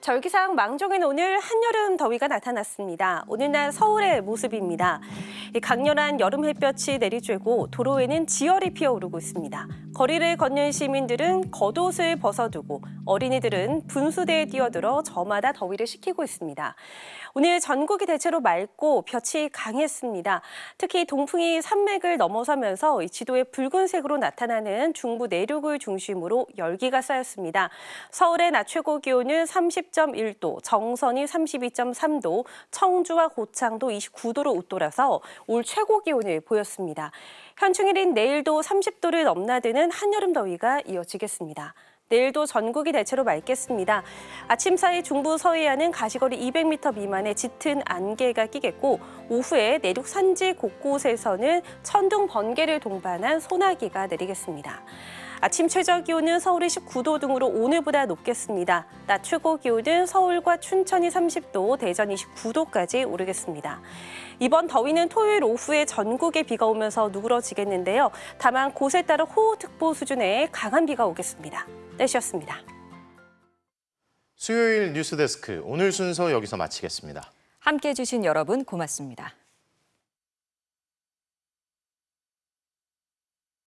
절기상 망종인 오늘 한여름 더위가 나타났습니다. 오늘 날 서울의 모습입니다. 강렬한 여름 햇볕이 내리쬐고 도로에는 지열이 피어오르고 있습니다. 거리를 걷는 시민들은 겉옷을 벗어두고 어린이들은 분수대에 뛰어들어 저마다 더위를 식히고 있습니다. 오늘 전국이 대체로 맑고 볕이 강했습니다. 특히 동풍이 산맥을 넘어서면서 지도에 붉은색으로 나타나는 중부 내륙을 중심으로 열기가 쌓였습니다. 서울의 낮 최고 기온은 30.1도, 정선이 32.3도, 청주와 고창도 29도로 웃돌아서 올 최고 기온을 보였습니다. 현충일인 내일도 30도를 넘나드는 한여름 더위가 이어지겠습니다. 내일도 전국이 대체로 맑겠습니다. 아침 사이 중부 서해안은 가시거리 200m 미만의 짙은 안개가 끼겠고 오후에 내륙 산지 곳곳에서는 천둥 번개를 동반한 소나기가 내리겠습니다. 아침 최저 기온은 서울이 19도 등으로 오늘보다 높겠습니다. 낮 최고 기온은 서울과 춘천이 30도, 대전 29도까지 오르겠습니다. 이번 더위는 토요일 오후에 전국에 비가 오면서 누그러지겠는데요. 다만 곳에 따라 호우특보 수준의 강한 비가 오겠습니다. 날씨였습니다. 수요일 뉴스데스크 오늘 순서 여기서 마치겠습니다. 함께해 주신 여러분 고맙습니다.